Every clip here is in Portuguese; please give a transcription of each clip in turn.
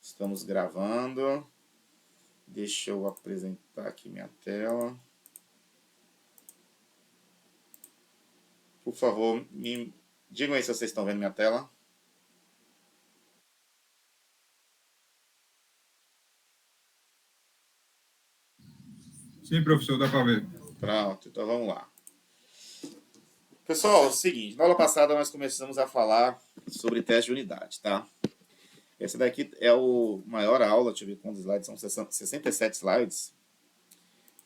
Estamos gravando. Deixa eu apresentar aqui minha tela. Por favor, me digam aí se vocês estão vendo minha tela. Sim, professor, dá para ver. Pronto, então vamos lá. Pessoal, é o seguinte, na aula passada nós começamos a falar sobre teste de unidade, tá? Essa daqui é a maior aula, deixa eu ver quantos slides, são 67 slides.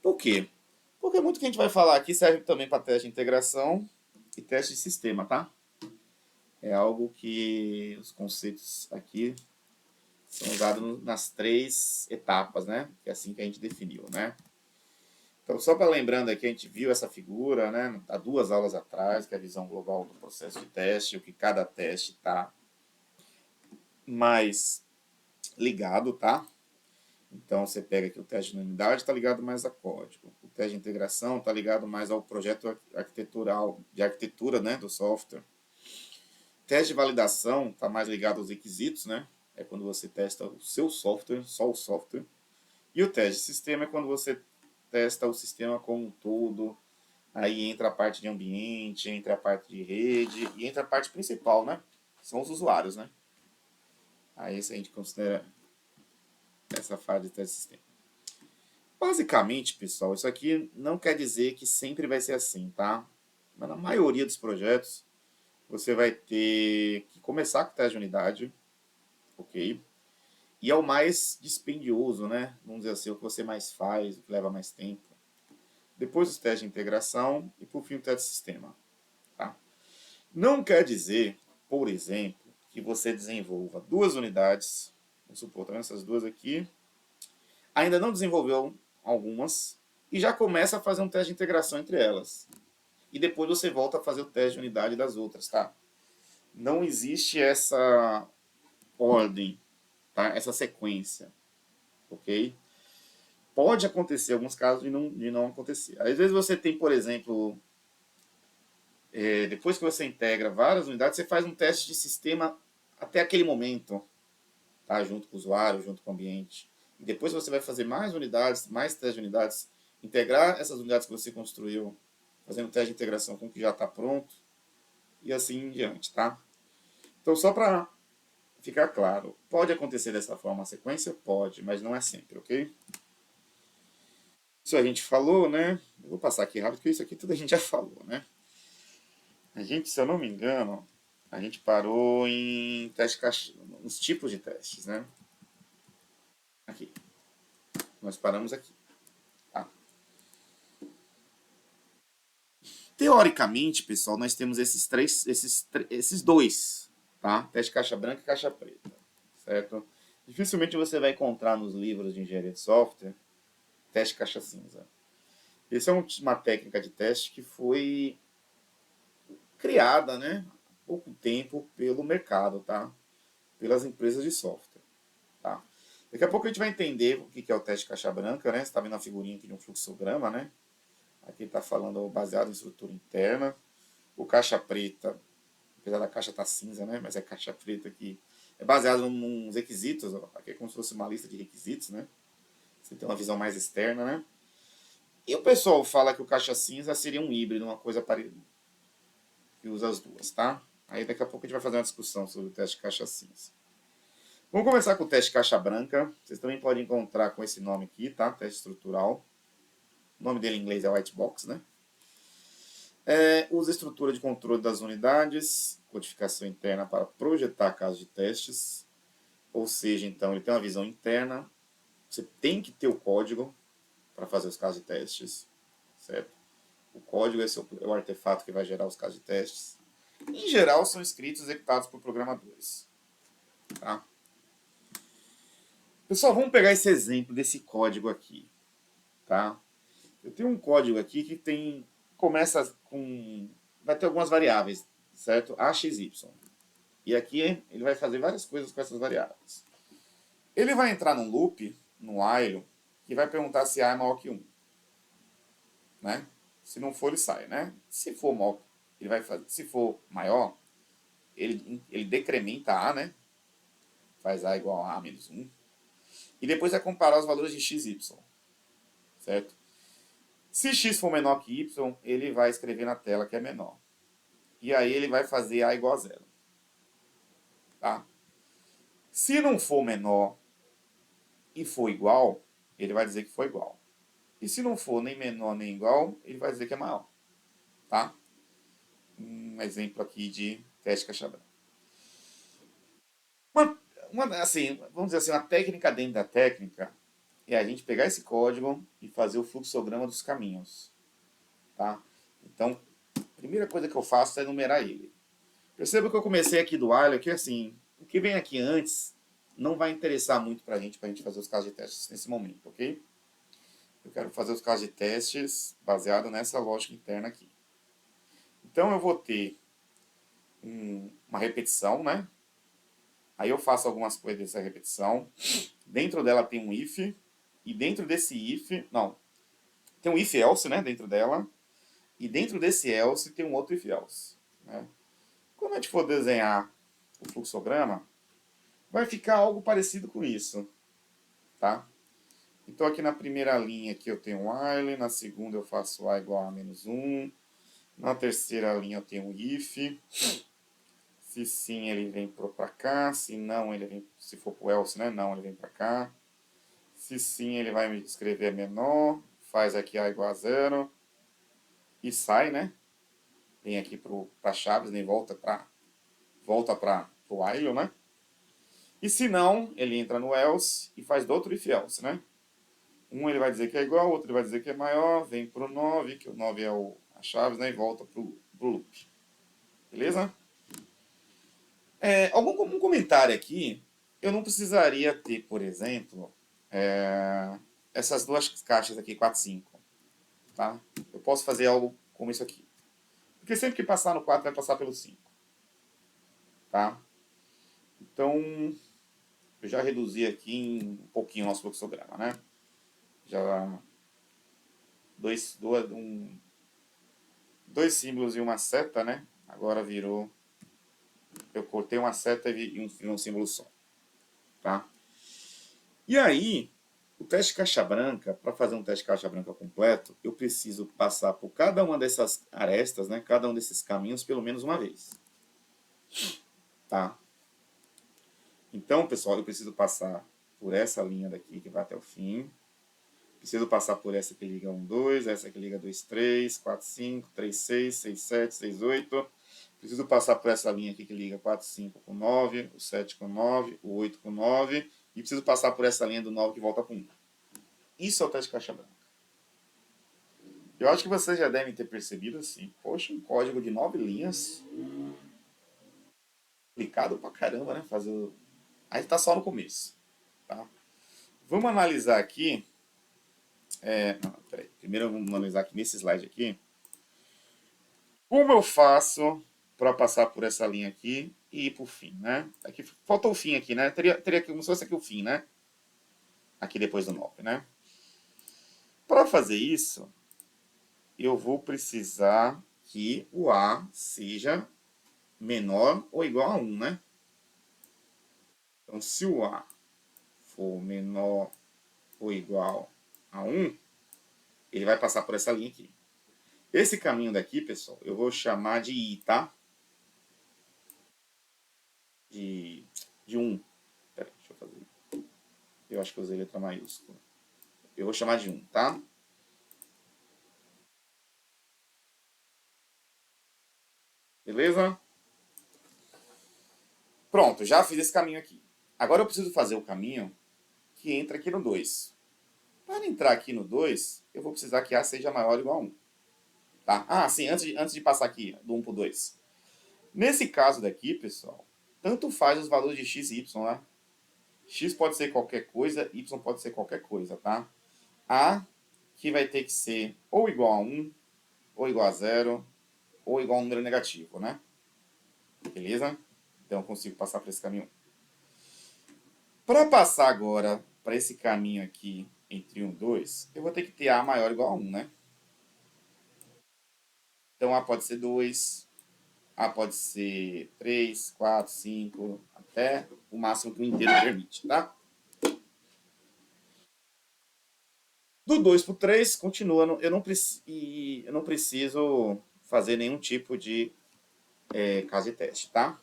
Por quê? Porque muito que a gente vai falar aqui serve também para teste de integração e teste de sistema, tá? É algo que os conceitos aqui são usados nas 3 etapas, né? Que é assim que a gente definiu, né? Então, só para lembrando aqui, a gente viu essa figura, né? Há 2 aulas atrás, que é a visão global do processo de teste, o que cada teste está mais ligado, tá? Então, você pega aqui o teste de unidade, está ligado mais a código. O teste de integração está ligado mais ao projeto arquitetural, de arquitetura, né, do software. O teste de validação está mais ligado aos requisitos, né? É quando você testa o seu software, só o software. E o teste de sistema é quando você testa o sistema como um todo. Aí entra a parte de ambiente, entra a parte de rede e entra a parte principal, né? São os usuários, né? Aí isso a gente considera essa fase de teste de sistema. Basicamente, pessoal, isso aqui não quer dizer que sempre vai ser assim, tá? Mas na maioria dos projetos, você vai ter que começar com o teste de unidade, ok? E é o mais dispendioso, né? Vamos dizer assim, o que você mais faz, o que leva mais tempo. Depois os testes de integração e por fim o teste de sistema, tá? Não quer dizer, por exemplo, que você desenvolva 2 unidades, vamos supor, tá vendo essas 2 aqui, ainda não desenvolveu algumas e já começa a fazer um teste de integração entre elas. E depois você volta a fazer o teste de unidade das outras, tá? Não existe essa ordem, tá? Essa sequência, ok? Pode acontecer alguns casos de não acontecer. Às vezes você tem, por exemplo, depois que você integra várias unidades, você faz um teste de sistema até aquele momento, tá? Junto com o usuário, junto com o ambiente. E depois você vai fazer mais unidades, mais testes de unidades, integrar essas unidades que você construiu, fazendo teste de integração com o que já está pronto, e assim em diante, tá? Então, só para ficar claro, pode acontecer dessa forma a sequência? Pode, mas não é sempre, ok? Isso a gente falou, né? Eu vou passar aqui rápido, porque isso aqui tudo a gente já falou, né? A gente, se eu não me engano, a gente parou em teste nos tipos de testes, né? Aqui. Nós paramos aqui. Tá? Teoricamente, pessoal, nós temos esses dois, tá? Teste caixa branca e caixa preta, certo? Dificilmente você vai encontrar nos livros de engenharia de software teste caixa cinza. Essa é uma técnica de teste que foi criada, né, há pouco tempo pelo mercado, tá? Pelas empresas de software, tá? Daqui a pouco a gente vai entender o que é o teste caixa branca, né? Você está vendo a figurinha aqui de um fluxograma, né? Aqui está falando baseado em estrutura interna. O caixa preta, apesar da caixa estar cinza, né? Mas é caixa preta aqui. É baseado nos requisitos, ó. Aqui é como se fosse uma lista de requisitos, né? Você tem uma visão mais externa, né? E o pessoal fala que o caixa cinza seria um híbrido, uma coisa parecida, que usa as duas, tá? Aí daqui a pouco a gente vai fazer uma discussão sobre o teste caixa cinza. Vamos começar com o teste caixa branca. Vocês também podem encontrar com esse nome aqui, tá? Teste estrutural. O nome dele em inglês é white box, né? Usa estrutura de controle das unidades, codificação interna para projetar casos de testes. Ou seja, então, ele tem uma visão interna. Você tem que ter o código para fazer os casos de testes, certo? O código é o artefato que vai gerar os casos de testes. Em geral, são escritos e executados por programadores. Tá? Pessoal, vamos pegar esse exemplo desse código aqui. Tá? Eu tenho um código aqui que começa com... vai ter algumas variáveis, certo? A, x, y. E aqui ele vai fazer várias coisas com essas variáveis. Ele vai entrar num loop, no while, que vai perguntar se A é maior que 1. Né? Se não for, ele sai, né? Se for maior, se for maior, ele decrementa A, né? faz A igual a menos 1. E depois vai comparar os valores de x e y. Certo? Se x for menor que y, ele vai escrever na tela que é menor. E aí ele vai fazer A igual a 0. Tá? Se não for menor e for igual, ele vai dizer que foi igual. E se não for nem menor nem igual, ele vai dizer que é maior. Tá? Um exemplo aqui de teste caixa branca. Assim, vamos dizer assim, uma técnica dentro da técnica é a gente pegar esse código e fazer o fluxograma dos caminhos. Tá? Então, a primeira coisa que eu faço é enumerar ele. Perceba que eu comecei aqui do while, que assim, o que vem aqui antes não vai interessar muito para a gente fazer os casos de testes nesse momento, ok? Eu quero fazer os casos de testes baseado nessa lógica interna aqui. Então eu vou ter uma repetição, né? Aí eu faço algumas coisas dessa repetição. Dentro dela tem um if, e dentro desse if, não, tem um if else, né, dentro dela, e dentro desse else tem um outro if else, né? Quando a gente for desenhar o fluxograma, vai ficar algo parecido com isso, tá? Então aqui na primeira linha aqui eu tenho um while, na segunda eu faço A igual a menos 1, na terceira linha eu tenho um if, se sim ele vem para cá, se não ele vem, se for pro else, né, não, ele vem para cá, se sim ele vai me escrever menor, faz aqui A igual a 0, e sai, né, vem aqui para chaves, nem volta para o while, né? E se não, ele entra no else e faz do outro if else, né? Um ele vai dizer que é igual, o outro ele vai dizer que é maior, vem pro 9, que o 9 é a chave, né? E volta pro loop. Beleza? Algum comentário aqui, eu não precisaria ter, por exemplo, essas duas caixas aqui, 4 e 5. Tá? Eu posso fazer algo como isso aqui. Porque sempre que passar no 4 vai passar pelo 5. Tá? Então, eu já reduzi aqui um pouquinho o nosso fluxograma, né? Já dois símbolos e uma seta, né? Agora virou... Eu cortei uma seta e um símbolo só. Tá? E aí, o teste caixa branca, para fazer um teste caixa branca completo, eu preciso passar por cada uma dessas arestas, né? Cada um desses caminhos, pelo menos uma vez. Tá? Então, pessoal, eu preciso passar por essa linha daqui, que vai até o fim. Preciso passar por essa que liga 1, 2, essa que liga 2, 3, 4, 5, 3, 6, 6, 7, 6, 8. Preciso passar por essa linha aqui que liga 4, 5 com 9, o 7 com 9, o 8 com 9. E preciso passar por essa linha do 9 que volta com 1. Isso é o teste de caixa branca. Eu acho que vocês já devem ter percebido assim. Poxa, um código de 9 linhas. Complicado pra caramba, né? Fazer. Aí tá só no começo. Tá? Vamos analisar aqui. Não, peraí. Primeiro vamos analisar aqui nesse slide aqui. Como eu faço para passar por essa linha aqui e ir para o fim, né? Aqui, faltou o fim aqui, né? Teria como se fosse aqui o fim, né? Aqui depois do 9, né? Para fazer isso, eu vou precisar que o A seja menor ou igual a 1, né? Então, se o A for menor ou igual a 1, ele vai passar por essa linha aqui. Esse caminho daqui, pessoal, eu vou chamar de I, tá? De 1. Peraí, deixa eu fazer. Eu acho que eu usei letra maiúscula. Eu vou chamar de 1, tá? Beleza? Pronto, já fiz esse caminho aqui. Agora eu preciso fazer o caminho que entra aqui no 2. Para entrar aqui no 2, eu vou precisar que A seja maior ou igual a 1. Tá? Ah, sim, antes de passar aqui do 1 para o 2. Nesse caso daqui, pessoal, tanto faz os valores de x e y, né? X pode ser qualquer coisa, y pode ser qualquer coisa, tá? A que vai ter que ser ou igual a 1, ou igual a 0, ou igual a um número negativo, né? Beleza? Então eu consigo passar por esse caminho. Para passar agora para esse caminho aqui entre 1 e 2, eu vou ter que ter A maior ou igual a 1, né? Então A pode ser 2, pode ser 3, 4, 5, até o máximo que o inteiro permite, tá? Do 2 para o 3, continua. Eu não preciso fazer nenhum tipo de caso de teste, tá?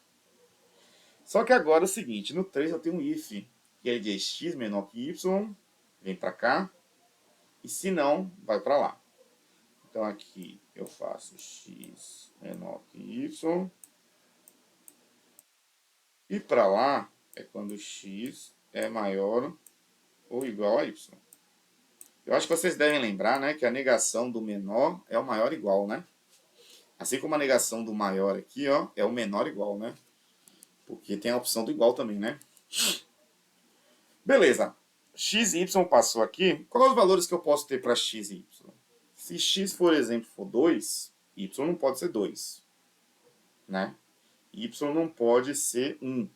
Só que agora é o seguinte, no 3 eu tenho um if, que é de x menor que y, vem para cá, e se não, vai para lá. Então aqui eu faço x menor que y, e para lá é quando x é maior ou igual a y. Eu acho que vocês devem lembrar, né, que a negação do menor é o maior igual, né? Assim como a negação do maior aqui, ó, é o menor igual, né? Porque tem a opção do igual também, né? Beleza. X e y passou aqui. Quais os valores que eu posso ter para x e y? Se x, por exemplo, for 2, y não pode ser 2, né? Y não pode ser 1.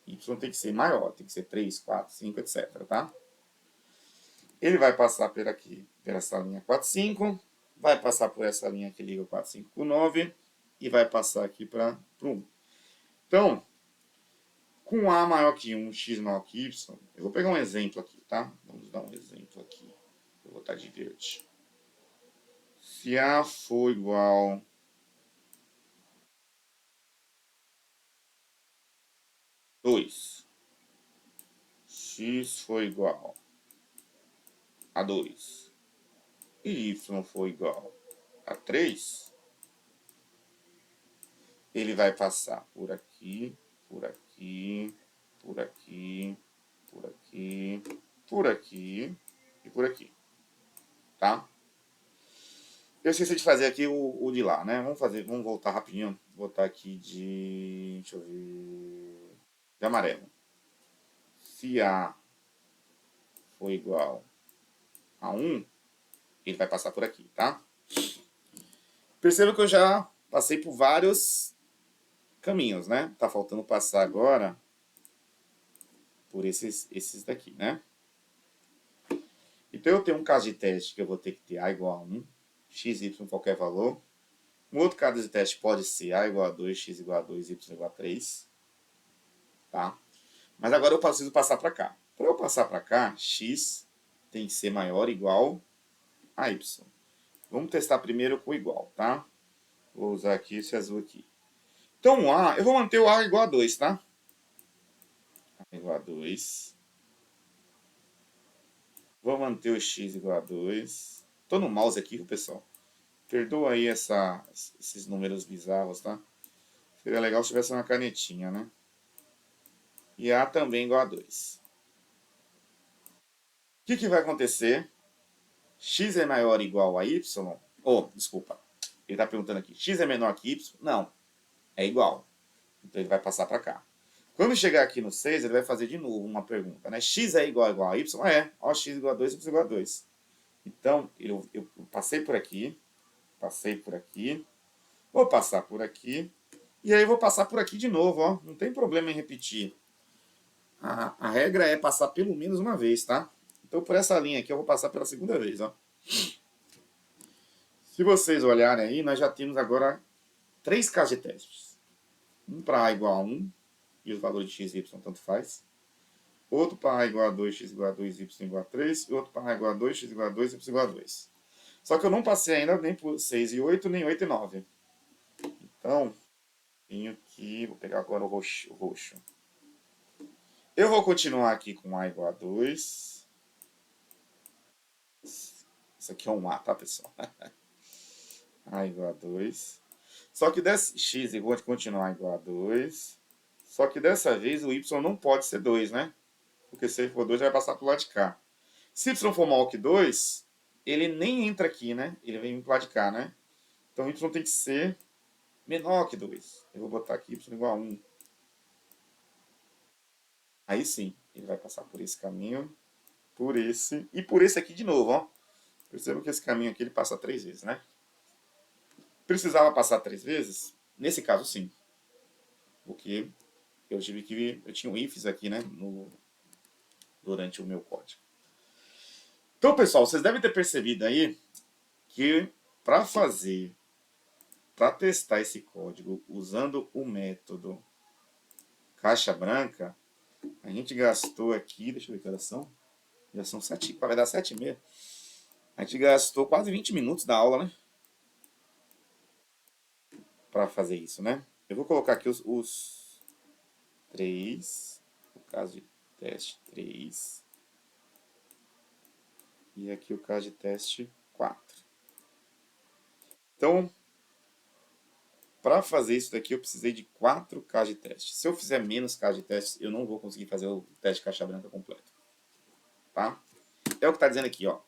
Y tem que ser maior, tem que ser 3, 4, 5, etc, tá? Ele vai passar por aqui, por essa linha 4, 5, vai passar por essa linha que liga o 4, 5 com 9 e vai passar aqui para o 1. Então, com A maior que 1, X maior que Y, eu vou pegar um exemplo aqui, tá? Vamos dar um exemplo aqui. Eu vou botar de verde. Se A for igual a 2, X for igual a 2 e Y for igual a 3, ele vai passar por aqui, por aqui, por aqui, por aqui, por aqui e por aqui, tá? Eu esqueci de fazer aqui o de lá, né? Vamos voltar rapidinho. Vou botar aqui de, deixa eu ver, de amarelo. Se A for igual a 1, ele vai passar por aqui, tá? Perceba que eu já passei por vários caminhos, né? Tá faltando passar agora por esses daqui, né? Então eu tenho um caso de teste que eu vou ter que ter A igual a 1, x, y qualquer valor. Um outro caso de teste pode ser A igual a 2, x igual a 2, y igual a 3. Tá? Mas agora eu preciso passar para cá. Para eu passar para cá, x tem que ser maior ou igual a y. Vamos testar primeiro com igual, tá? Vou usar aqui esse azul aqui. Então, o A, eu vou manter o A igual a 2, tá? A igual a 2. Vou manter o x igual a 2. Tô no mouse aqui, pessoal. Perdoa aí esses números bizarros, tá? Seria legal se tivesse uma canetinha, né? E A também igual a 2. O que vai acontecer? X é maior ou igual a y? Desculpa. Ele está perguntando aqui. X é menor que y? Não. É igual. Então ele vai passar para cá. Quando chegar aqui no 6, ele vai fazer de novo uma pergunta, né? X é igual a y? É. Ó, x igual a 2, y igual a 2. Então, eu passei por aqui. Passei por aqui. Vou passar por aqui. E aí vou passar por aqui de novo, ó. Não tem problema em repetir. A regra é passar pelo menos uma vez, tá? Então, por essa linha aqui, eu vou passar pela segunda vez, ó. Se vocês olharem aí, nós já temos agora 3 casos de testes. Um para A igual a 1, e os valores de x e y tanto faz. Outro para A igual a 2, x igual a 2, y igual a 3. E outro para A igual a 2, x igual a 2, y igual a 2. Só que eu não passei ainda nem por 6 e 8, nem 8 e 9. Então, tenho que... Vou pegar agora o roxo. Eu vou continuar aqui com A igual a 2. Isso aqui é um A, tá, pessoal? A igual a 2. Só que dessa x vou continuar igual a 2. Só que dessa vez o y não pode ser 2, né? Porque se ele for 2, vai passar pro lado de cá. Se y for maior que 2, ele nem entra aqui, né? Ele vem pro lado de cá, né? Então y tem que ser menor que 2. Eu vou botar aqui y igual a 1. Aí sim, ele vai passar por esse caminho, por esse e por esse aqui de novo, ó. Percebam que esse caminho aqui ele passa 3 vezes, né? Precisava passar 3 vezes? Nesse caso, sim. Porque eu tinha um ifs aqui, né? Durante o meu código. Então, pessoal, vocês devem ter percebido aí que para fazer para testar esse código usando o método caixa branca, a gente gastou aqui, deixa eu ver que horas são. Já são 7, vai dar 7h30. A gente gastou quase 20 minutos da aula, né? Para fazer isso, né? Eu vou colocar aqui os 3, o caso de teste 3, e aqui o caso de teste 4. Então, para fazer isso daqui, eu precisei de 4 casos de teste. Se eu fizer menos casos de teste, eu não vou conseguir fazer o teste caixa branca completo. Tá? É o que está dizendo aqui, ó.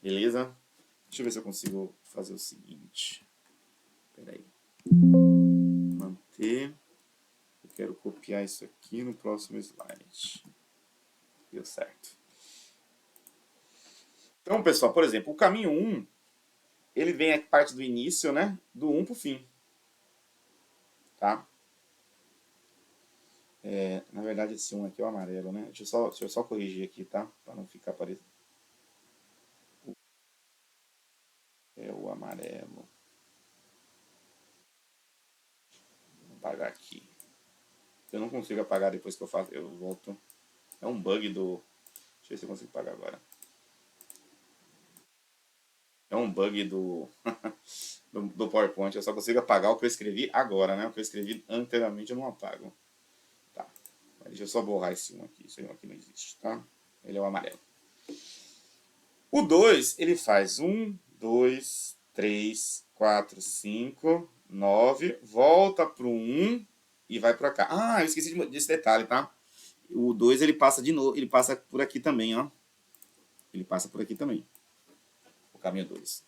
Beleza? Deixa eu ver se eu consigo fazer o seguinte. Espera aí. Manter. Eu quero copiar isso aqui no próximo slide. Deu certo. Então, pessoal, por exemplo, o caminho 1, ele vem a parte do início, né? Do 1 para o fim. Tá? Na verdade, esse 1 aqui é o amarelo, né? Deixa eu só corrigir aqui, tá? Para não ficar parecendo. É o amarelo. Vou apagar aqui. Eu não consigo apagar depois que eu faço. Eu volto. É um bug do. Deixa eu ver se eu consigo apagar agora. É um bug do, do PowerPoint. Eu só consigo apagar o que eu escrevi agora, né? O que eu escrevi anteriormente eu não apago. Tá. Mas deixa eu só borrar esse 1 aqui. Esse 1 aqui não existe, tá? Ele é o amarelo. O 2, ele faz 1, 2, 3, 4, 5, 9. Volta pro 1 e vai pra cá. Ah, eu esqueci desse detalhe, tá? O 2 ele passa de novo. Ele passa por aqui também, ó. Ele passa por aqui também. O caminho 2.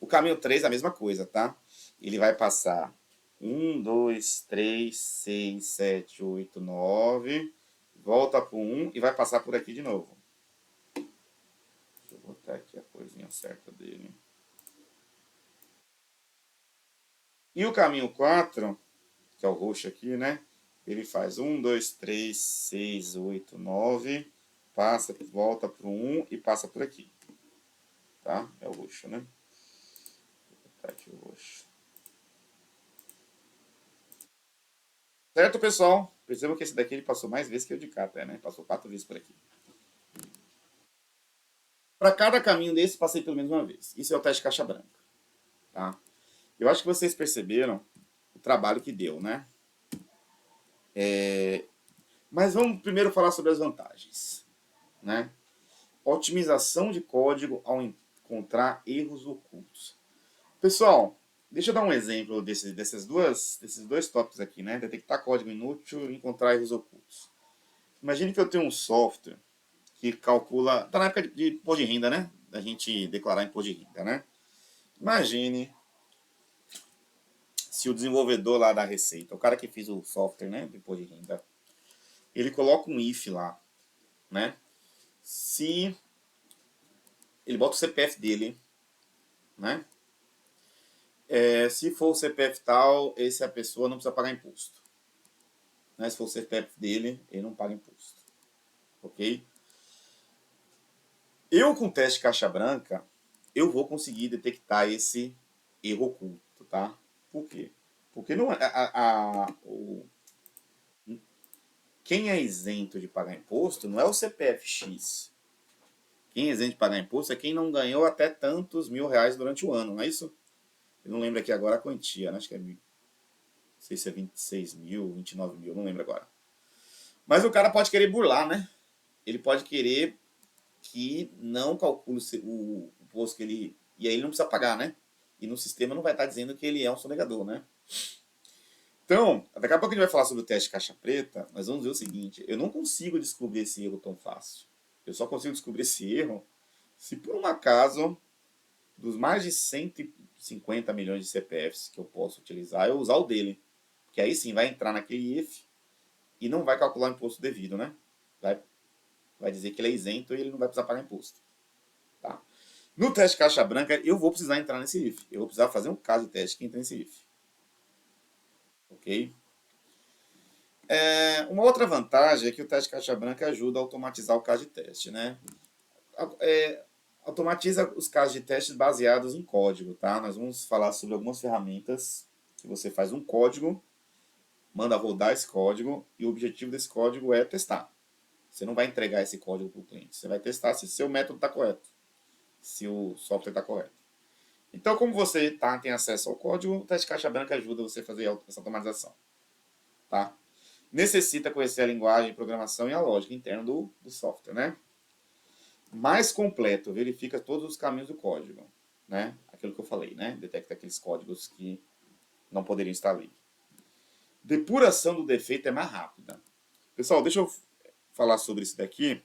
O caminho 3 é a mesma coisa, tá? Ele vai passar 1, 2, 3, 6, 7, 8, 9. Volta para o 1 e vai passar por aqui de novo. Deixa eu botar aqui a coisinha certa dele. E o caminho 4, que é o roxo aqui, né? Ele faz 1, 2, 3, 6, 8, 9. Passa, volta para o 1 e passa por aqui. Tá? É o roxo, né? Vou botar aqui o roxo. Certo, pessoal? Percebam que esse daqui ele passou mais vezes que o de cá, até, né? Passou 4 vezes por aqui. Para cada caminho desse, passei pelo menos uma vez. Isso é o teste caixa branca. Tá? Eu acho que vocês perceberam o trabalho que deu, né? Mas vamos primeiro falar sobre as vantagens. Né? Otimização de código ao encontrar erros ocultos. Pessoal, deixa eu dar um exemplo desses dois tópicos aqui, né? Detectar código inútil e encontrar erros ocultos. Imagine que eu tenho um software que calcula. Está na época de imposto de renda, né? Da gente declarar imposto de renda, né? Imagine se o desenvolvedor lá da Receita, o cara que fez o software, né, do imposto de renda, ele coloca um if lá, né? Se ele bota o CPF dele, né? Se for o CPF tal, esse a pessoa não precisa pagar imposto. Né? Se for o CPF dele, ele não paga imposto. Ok? Eu, com o teste caixa branca, eu vou conseguir detectar esse erro oculto, tá? Por quê? Porque não, quem é isento de pagar imposto não é o CPF-X. Quem é isento de pagar imposto é quem não ganhou até tantos R$ 1.000 durante o ano, não é isso? Eu não lembro aqui agora a quantia, né? Acho que não sei se é 26 mil, 29 mil, não lembro agora. Mas o cara pode querer burlar, né? Ele pode querer que não calcule o imposto que ele... E aí ele não precisa pagar, né? E no sistema não vai estar dizendo que ele é um sonegador, né? Então, daqui a pouco a gente vai falar sobre o teste caixa preta, mas vamos ver o seguinte, eu não consigo descobrir esse erro tão fácil. Eu só consigo descobrir esse erro se por um acaso, dos mais de 150 milhões de CPFs que eu posso utilizar, eu usar o dele. Que aí sim vai entrar naquele if e não vai calcular o imposto devido, né? Vai dizer que ele é isento e ele não vai precisar pagar imposto. Tá? No teste caixa branca, eu vou precisar entrar nesse if. Eu vou precisar fazer um caso de teste que entra nesse if. Ok? Uma outra vantagem é que o teste caixa branca ajuda a automatizar o caso de teste, né? automatiza os casos de testes baseados em código, tá? Nós vamos falar sobre algumas ferramentas que você faz um código, manda rodar esse código e o objetivo desse código é testar. Você não vai entregar esse código para o cliente, você vai testar se o seu método está correto, se o software está correto. Então, como você tem acesso ao código, o teste caixa branca ajuda você a fazer essa automatização. Tá? Necessita conhecer a linguagem, a programação e a lógica interna do software, né? Mais completo, verifica todos os caminhos do código, né? Aquilo que eu falei, né? Detecta aqueles códigos que não poderiam estar ali. Depuração do defeito é mais rápida. Pessoal, deixa eu falar sobre isso daqui.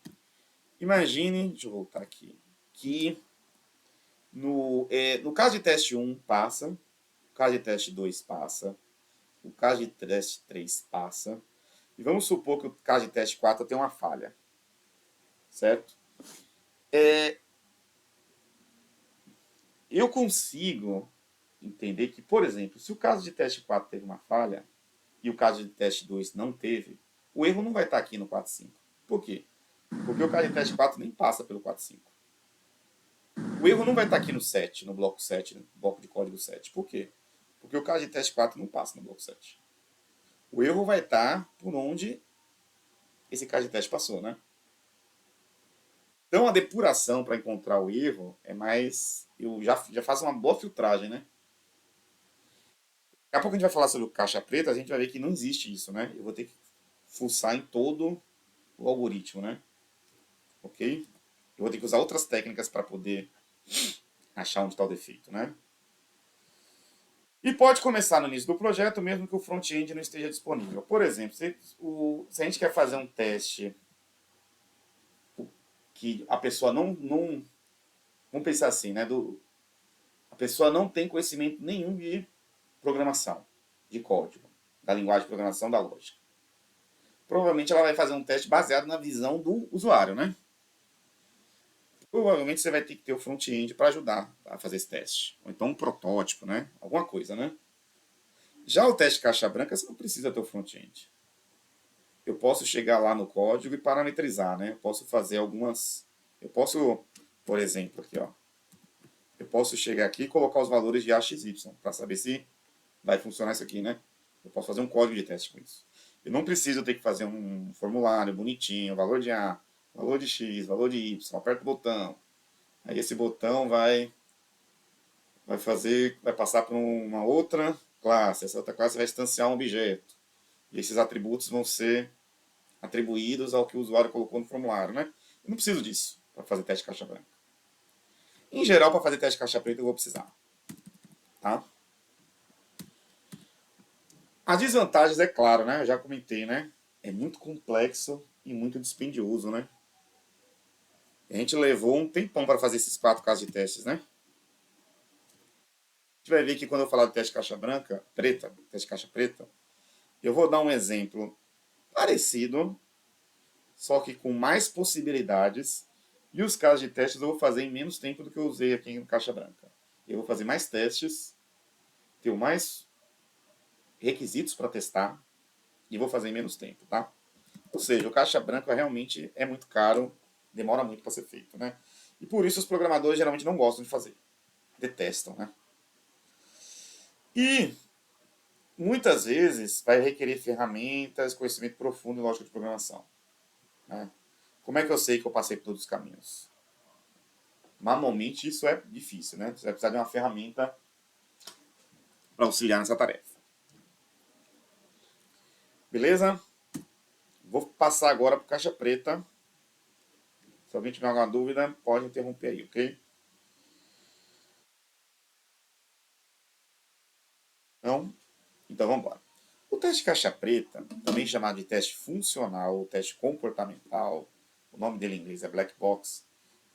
Imagine, deixa eu voltar aqui, que no caso de teste 1 passa, no caso de teste 2 passa, o caso de teste 3 passa, e vamos supor que o caso de teste 4 tem uma falha, certo? Eu consigo entender que, por exemplo, se o caso de teste 4 teve uma falha e o caso de teste 2 não teve, o erro não vai estar aqui no 4.5. Por quê? Porque o caso de teste 4 nem passa pelo 4.5. O erro não vai estar aqui no 7, no bloco 7, no bloco de código 7. Por quê? Porque o caso de teste 4 não passa no bloco 7. O erro vai estar por onde esse caso de teste passou, né? Então a depuração para encontrar o erro é mais... Eu já faço uma boa filtragem, né? Daqui a pouco a gente vai falar sobre o caixa preta, a gente vai ver que não existe isso, né? Eu vou ter que fuçar em todo o algoritmo, né? Ok? Eu vou ter que usar outras técnicas para poder achar onde está o defeito, né? E pode começar no início do projeto, mesmo que o front-end não esteja disponível. Por exemplo, se a gente quer fazer um teste que a pessoa não vamos pensar assim, né? A pessoa não tem conhecimento nenhum de programação, de código, da linguagem de programação, da lógica. Provavelmente ela vai fazer um teste baseado na visão do usuário, né? Provavelmente você vai ter que ter o front-end para ajudar a fazer esse teste. Ou então um protótipo, né? Alguma coisa, né? Já o teste caixa branca, você não precisa ter o front-end. Eu posso chegar lá no código e parametrizar, né? Eu posso fazer algumas... Eu posso, por exemplo, aqui, ó. Eu posso chegar aqui e colocar os valores de A, X, Y, para saber se vai funcionar isso aqui, né? Eu posso fazer um código de teste com isso. Eu não preciso ter que fazer um formulário bonitinho, valor de A, valor de X, valor de Y, aperto o botão. Aí esse botão vai passar para uma outra classe. Essa outra classe vai instanciar um objeto. E esses atributos vão ser atribuídos ao que o usuário colocou no formulário, né? Eu não preciso disso para fazer teste de caixa branca. Em geral, para fazer teste de caixa preta, eu vou precisar. Tá? As desvantagens, é claro, né? Eu já comentei, né? É muito complexo e muito dispendioso, né? A gente levou um tempão para fazer esses 4 casos de testes, né? A gente vai ver que quando eu falar de teste de caixa preta, teste de caixa preta, eu vou dar um exemplo parecido, só que com mais possibilidades. E os casos de testes eu vou fazer em menos tempo do que eu usei aqui em caixa branca. Eu vou fazer mais testes, ter mais requisitos para testar e vou fazer em menos tempo, tá? Ou seja, o caixa branca realmente é muito caro, demora muito para ser feito, né? E por isso os programadores geralmente não gostam de fazer. Detestam, né? E muitas vezes vai requerer ferramentas, conhecimento profundo em lógica de programação. Né? Como é que eu sei que eu passei por todos os caminhos? Manualmente isso é difícil, né? Você vai precisar de uma ferramenta para auxiliar nessa tarefa. Beleza? Vou passar agora para o caixa preta. Se alguém tiver alguma dúvida, pode interromper aí, ok? Não? Então vamos embora. O teste caixa preta, também chamado de teste funcional, ou teste comportamental, o nome dele em inglês é black box.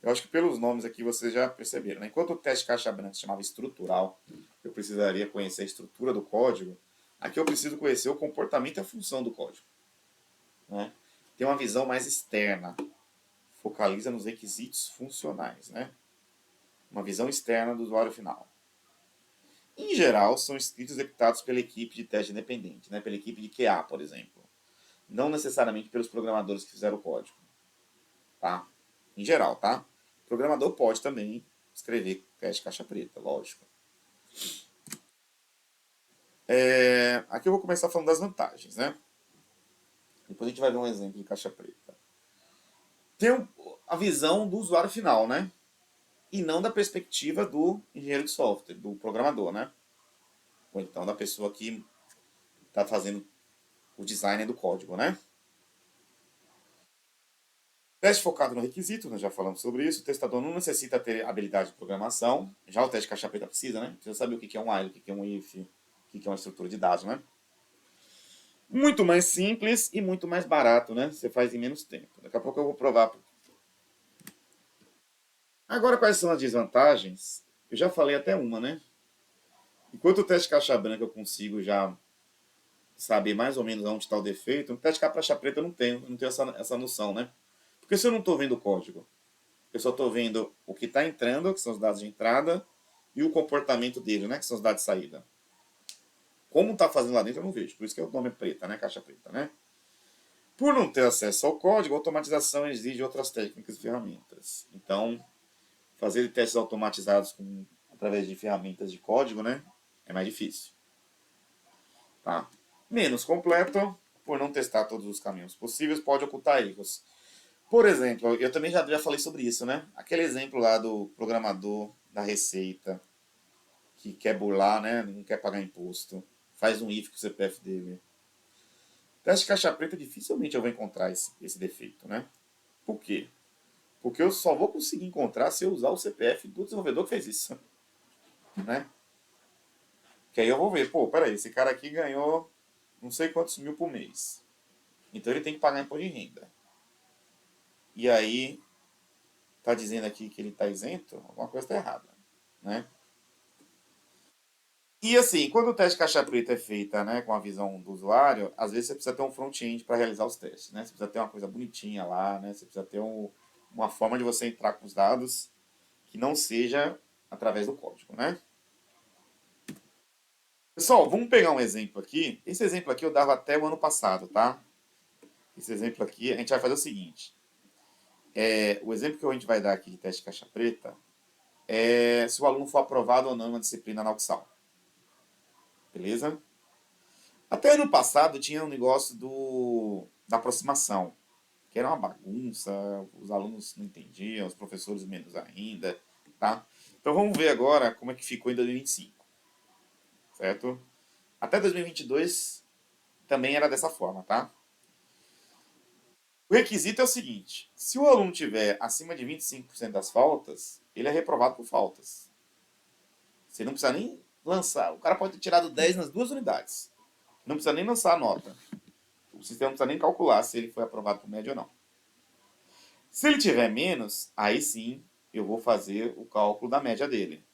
Eu acho que pelos nomes aqui vocês já perceberam, né? Enquanto o teste caixa branca se chamava estrutural, eu precisaria conhecer a estrutura do código. Aqui eu preciso conhecer o comportamento e a função do código. Né? Tem uma visão mais externa, focaliza nos requisitos funcionais, né? Uma visão externa do usuário final. Em geral, são escritos executados pela equipe de teste independente, né? Pela equipe de QA, por exemplo. Não necessariamente pelos programadores que fizeram o código. Tá? Em geral, tá? programador pode também escrever teste caixa preta, lógico. Aqui eu vou começar falando das vantagens, né? Depois a gente vai ver um exemplo de caixa preta. Tem a visão do usuário final, né? E não da perspectiva do engenheiro de software, do programador, né? Ou então da pessoa que está fazendo o design do código, né? Teste focado no requisito, nós já falamos sobre isso. O testador não necessita ter habilidade de programação. Já o teste caixa preta precisa, né? Precisa saber o que é um while, o que é um if, o que é uma estrutura de dados, né? Muito mais simples e muito mais barato, né? Você faz em menos tempo. Daqui a pouco eu vou provar. Agora, quais são as desvantagens? Eu já falei até uma, né? Enquanto o teste caixa branca eu consigo já saber mais ou menos onde está o defeito, no teste caixa preta eu não tenho essa noção, né? Porque se eu não estou vendo o código, eu só estou vendo o que está entrando, que são os dados de entrada, e o comportamento dele, né? Que são os dados de saída. Como está fazendo lá dentro eu não vejo. Por isso que é o nome preta, né? Caixa preta, né? Por não ter acesso ao código, a automatização exige outras técnicas e ferramentas. Então, fazer testes automatizados através de ferramentas de código, né? É mais difícil. Tá? Menos completo, por não testar todos os caminhos possíveis, pode ocultar erros. Por exemplo, eu também já falei sobre isso, né? Aquele exemplo lá do programador da Receita, que quer burlar, né? Não quer pagar imposto. Faz um if com o CPF dele. Teste caixa preta, dificilmente eu vou encontrar esse defeito, né? Por quê? Porque eu só vou conseguir encontrar se eu usar o CPF do desenvolvedor que fez isso, né? Que aí eu vou ver, pô, peraí, esse cara aqui ganhou não sei quantos mil por mês. Então ele tem que pagar imposto de renda. E aí, tá dizendo aqui que ele tá isento, alguma coisa tá errada, né? E assim, quando o teste caixa preta é feita, né, com a visão do usuário, às vezes você precisa ter um front-end para realizar os testes, né? Você precisa ter uma coisa bonitinha lá, né? Você precisa ter uma forma de você entrar com os dados que não seja através do código, né? Pessoal, vamos pegar um exemplo aqui. Esse exemplo aqui eu dava até o ano passado, tá? Esse exemplo aqui, a gente vai fazer o seguinte. O exemplo que a gente vai dar aqui de teste caixa preta é se o aluno for aprovado ou não em uma disciplina na UXAL. Beleza? Até ano passado tinha um negócio da aproximação, que era uma bagunça, os alunos não entendiam, os professores menos ainda, tá? Então vamos ver agora como é que ficou em 2025, certo? Até 2022 também era dessa forma, tá? O requisito é o seguinte, se o aluno tiver acima de 25% das faltas, ele é reprovado por faltas. Você não precisa nem lançar, o cara pode ter tirado 10 nas duas unidades. Não precisa nem lançar a nota. O sistema não precisa nem calcular se ele foi aprovado por média ou não. Se ele tiver menos, aí sim eu vou fazer o cálculo da média dele,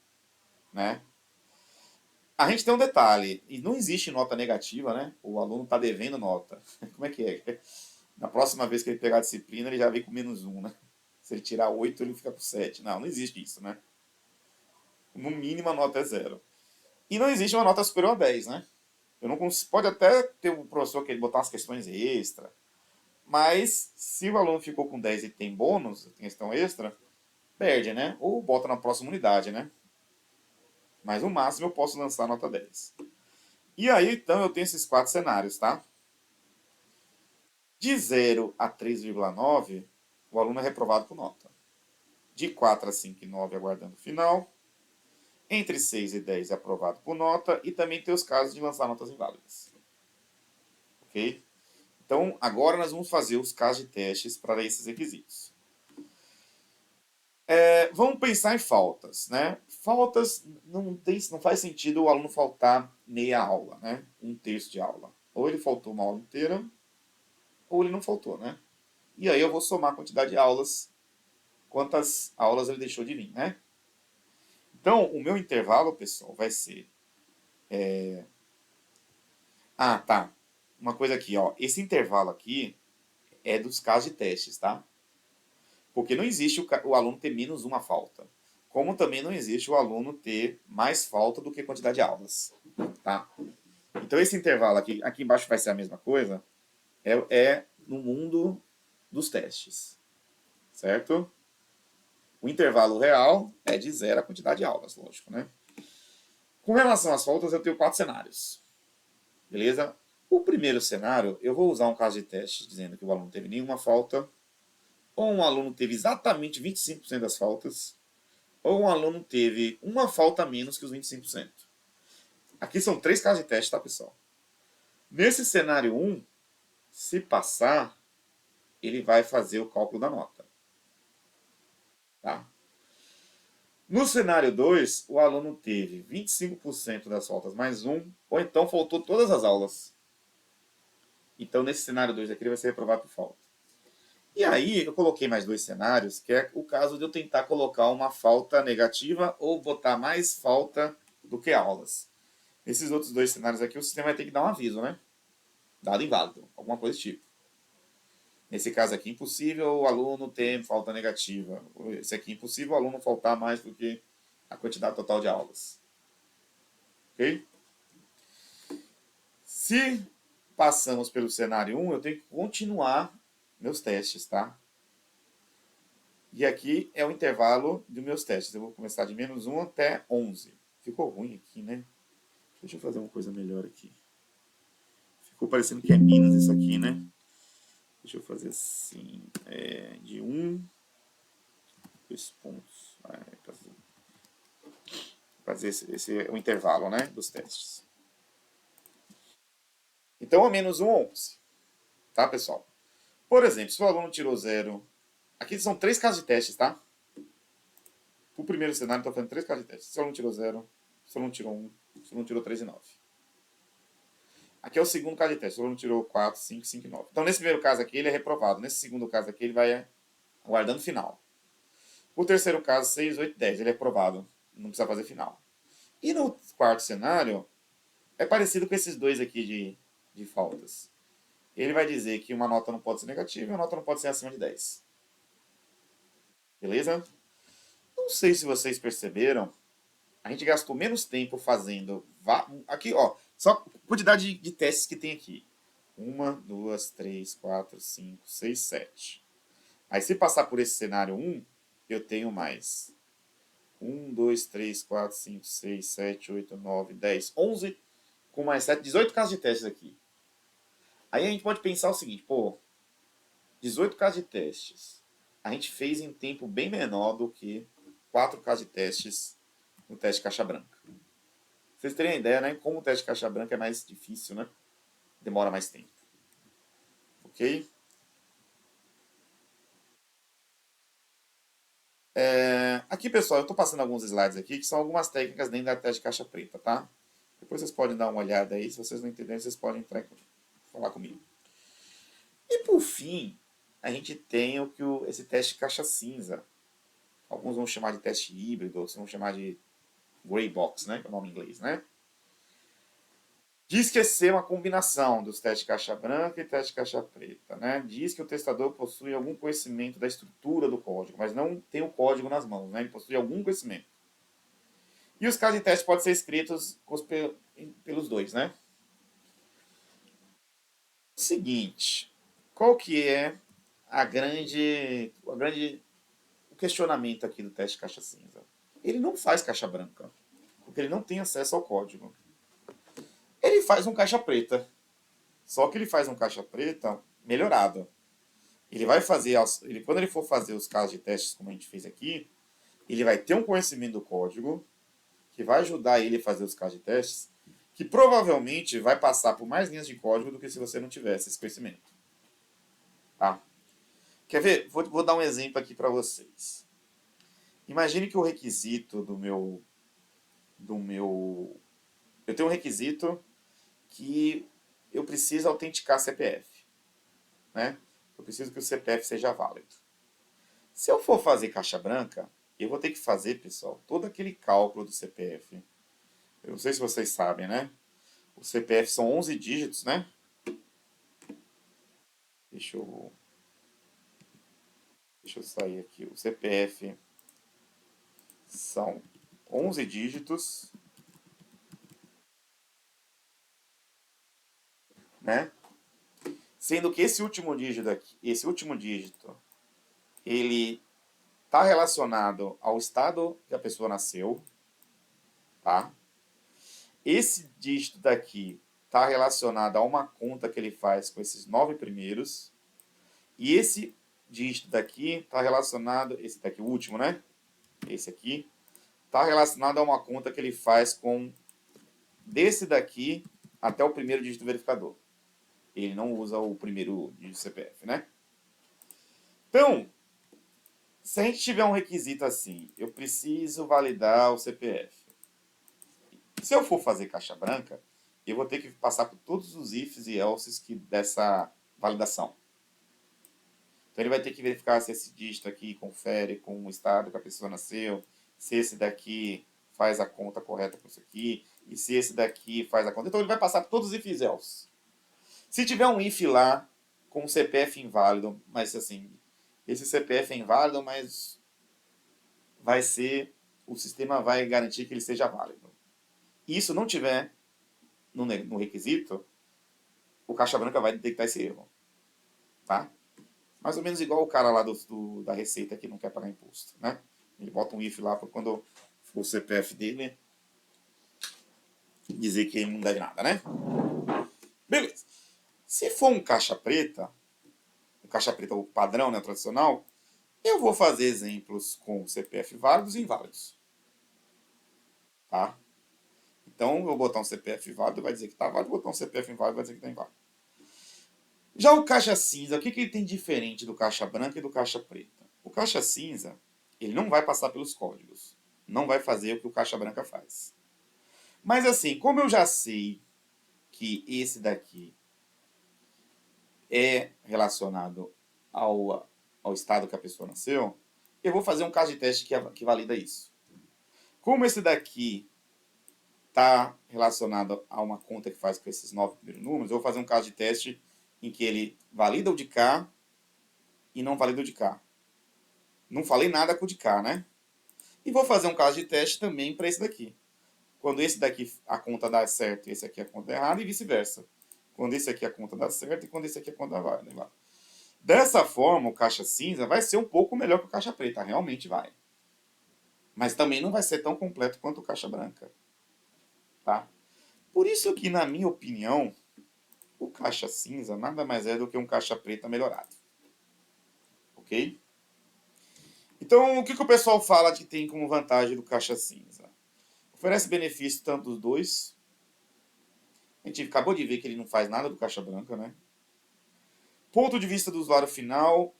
né? A gente tem um detalhe, e não existe nota negativa, né? O aluno está devendo nota. Como é que é? Na próxima vez que ele pegar a disciplina, ele já vem com -1, né? Se ele tirar 8, ele fica com 7. Não, não existe isso, né? No mínimo a nota é 0. E não existe uma nota superior a 10, né? Eu não consigo, pode até ter o professor que botar umas questões extra, mas se o aluno ficou com 10 e tem bônus, tem questão extra, perde, né? Ou bota na próxima unidade, né? Mas no máximo eu posso lançar nota 10. E aí, então, eu tenho esses 4 cenários, tá? De 0 a 3,9, o aluno é reprovado por nota. De 4 a 5,9, aguardando o final. Entre 6 e 10 é aprovado por nota. E também tem os casos de lançar notas inválidas. Ok? Então, agora nós vamos fazer os casos de testes para esses requisitos. Vamos pensar em faltas, né? Faltas não faz sentido o aluno faltar meia aula, né? Um terço de aula. Ou ele faltou uma aula inteira, ou ele não faltou, né? E aí eu vou somar a quantidade de aulas, quantas aulas ele deixou de vir, né? Então, o meu intervalo, pessoal, vai ser... tá. Uma coisa aqui, ó. Esse intervalo aqui é dos casos de testes, tá? Porque não existe o aluno ter menos uma falta. Como também não existe o aluno ter mais falta do que quantidade de aulas. Tá? Então esse intervalo aqui embaixo vai ser a mesma coisa, no mundo dos testes. Certo? O intervalo real é de 0 a quantidade de aulas, lógico, né? Com relação às faltas, eu tenho 4 cenários. Beleza? O primeiro cenário, eu vou usar um caso de teste dizendo que o aluno teve nenhuma falta, ou um aluno teve exatamente 25% das faltas, ou um aluno teve uma falta a menos que os 25%. Aqui são 3 casos de teste, tá, pessoal? Nesse cenário 1, se passar, ele vai fazer o cálculo da nota. Tá? No cenário 2, o aluno teve 25% das faltas mais 1, ou então faltou todas as aulas. Então, nesse cenário 2 aqui, ele vai ser reprovado por falta. E aí, eu coloquei mais 2 cenários, que é o caso de eu tentar colocar uma falta negativa ou botar mais falta do que aulas. Nesses outros 2 cenários aqui, o sistema vai ter que dar um aviso, né? Dado inválido, alguma coisa do tipo. Nesse caso aqui, impossível o aluno ter falta negativa. Esse aqui, impossível o aluno faltar mais do que a quantidade total de aulas. Ok? Se passamos pelo cenário 1, eu tenho que continuar meus testes, tá? E aqui é o intervalo dos meus testes. Eu vou começar de menos 1 até 11. Ficou ruim aqui, né? Deixa eu fazer uma coisa melhor aqui. Ficou parecendo que é menos isso aqui, né? Deixa eu fazer assim. De 1, 2 pontos. Fazer esse é o intervalo, né? Dos testes. Então, a menos 1, 11. Tá, pessoal? Por exemplo, se o aluno tirou 0... Aqui são 3 casos de testes, tá? O primeiro cenário, estou fazendo 3 casos de testes. Se o aluno tirou 0, se o aluno tirou 1, se o aluno tirou 3 e 9. Aqui é o segundo caso de teste. O aluno tirou 4, 5, 5 e 9. Então, nesse primeiro caso aqui, ele é reprovado. Nesse segundo caso aqui, ele vai aguardando final. O terceiro caso, 6, 8, 10. Ele é reprovado. Não precisa fazer final. E no quarto cenário, é parecido com esses dois aqui de faltas. Ele vai dizer que uma nota não pode ser negativa e uma nota não pode ser acima de 10. Beleza? Não sei se vocês perceberam, a gente gastou menos tempo fazendo... Aqui, ó, só a quantidade de testes que tem aqui. 1, 2, 3, 4, 5, 6, 7. Aí se passar por esse cenário 1, eu tenho mais 1, 2, 3, 4, 5, 6, 7, 8, 9, 10, 11, com mais 7, 18 casos de testes aqui. Aí a gente pode pensar o seguinte, pô, 18 casos de testes, a gente fez em tempo bem menor do que 4 casos de testes no teste caixa branca. Pra vocês terem uma ideia, né, como o teste caixa branca é mais difícil, né? Demora mais tempo. Ok? Aqui, pessoal, eu estou passando alguns slides aqui, que são algumas técnicas dentro da teste caixa preta, tá? Depois vocês podem dar uma olhada aí. Se vocês não entenderem, vocês podem falar comigo. E, por fim, a gente tem esse teste caixa cinza. Alguns vão chamar de teste híbrido, outros vão chamar de gray box, né? Que é o nome em inglês, né? Diz que é uma combinação dos testes caixa branca e teste caixa preta, né? Diz que o testador possui algum conhecimento da estrutura do código, mas não tem o código nas mãos, né? Ele possui algum conhecimento. E os casos de teste podem ser escritos pelos dois, né? Seguinte, qual que é o questionamento aqui do teste caixa cinza? Ele não faz caixa branca, porque ele não tem acesso ao código. Ele faz um caixa preta, só que ele faz um caixa preta melhorado. Ele vai fazer, quando ele for fazer os casos de testes como a gente fez aqui, ele vai ter um conhecimento do código, que vai ajudar ele a fazer os casos de testes, que provavelmente vai passar por mais linhas de código do que se você não tivesse esse conhecimento. Tá? Quer ver? Vou dar um exemplo aqui para vocês. Imagine que o requisito do meu... Eu tenho um requisito que eu preciso autenticar CPF. Né? Eu preciso que o CPF seja válido. Se eu for fazer caixa branca, eu vou ter que fazer, pessoal, todo aquele cálculo do CPF. Eu não sei se vocês sabem, né? O CPF são 11 dígitos, né? Deixa eu sair aqui. O CPF são 11 dígitos, né? Sendo que esse último dígito aqui, ele está relacionado ao estado que a pessoa nasceu, tá? Esse dígito daqui está relacionado a uma conta que ele faz com esses 9 primeiros. E esse dígito daqui está relacionado, esse daqui, o último, né? Esse aqui, está relacionado a uma conta que ele faz com desse daqui até o primeiro dígito do verificador. Ele não usa o primeiro dígito do CPF, né? Então, se a gente tiver um requisito assim, eu preciso validar o CPF. Se eu for fazer caixa branca, eu vou ter que passar por todos os ifs e elses dessa validação. Então ele vai ter que verificar se esse dígito aqui confere com o estado que a pessoa nasceu, se esse daqui faz a conta correta com isso aqui, e se esse daqui faz a conta. Então ele vai passar por todos os ifs e elses. Se tiver um if lá com um CPF inválido, mas assim, esse CPF é inválido, mas vai ser, o sistema vai garantir que ele seja válido. E isso não tiver no requisito, o Caixa Branca vai detectar esse erro. Tá? Mais ou menos igual o cara lá da Receita que não quer pagar imposto. Né? Ele bota um if lá para quando for o CPF dele dizer que ele não deve nada, né? Beleza. Se for um caixa preta, o padrão, né, tradicional, eu vou fazer exemplos com CPF válidos e inválidos. Tá? Então, eu vou botar um CPF válido, vai dizer que está válido, vou botar um CPF inválido, vai dizer que está inválido. Já o caixa cinza, o que ele tem diferente do caixa branca e do caixa preta? O caixa cinza, ele não vai passar pelos códigos. Não vai fazer o que o caixa branca faz. Mas assim, como eu já sei que esse daqui é relacionado ao estado que a pessoa nasceu, eu vou fazer um caso de teste que valida isso. Como esse daqui está relacionado a uma conta que faz com esses 9 primeiros números, eu vou fazer um caso de teste em que ele valida o de cá e não valida o de cá. Não falei nada com o de cá, né? E vou fazer um caso de teste também para esse daqui. Quando esse daqui a conta dá certo, esse aqui a conta dá errado e vice-versa. Quando esse aqui a conta dá certo e quando esse aqui a conta vai. Dessa forma, o caixa cinza vai ser um pouco melhor que o caixa preta, realmente vai. Mas também não vai ser tão completo quanto o caixa branca. Tá? Por isso que, na minha opinião, o caixa cinza nada mais é do que um caixa preta melhorado. Ok? Então, o que o pessoal fala que tem como vantagem do caixa cinza? Oferece benefício tanto dos dois. A gente acabou de ver que ele não faz nada do caixa branca, né? Ponto de vista do usuário final.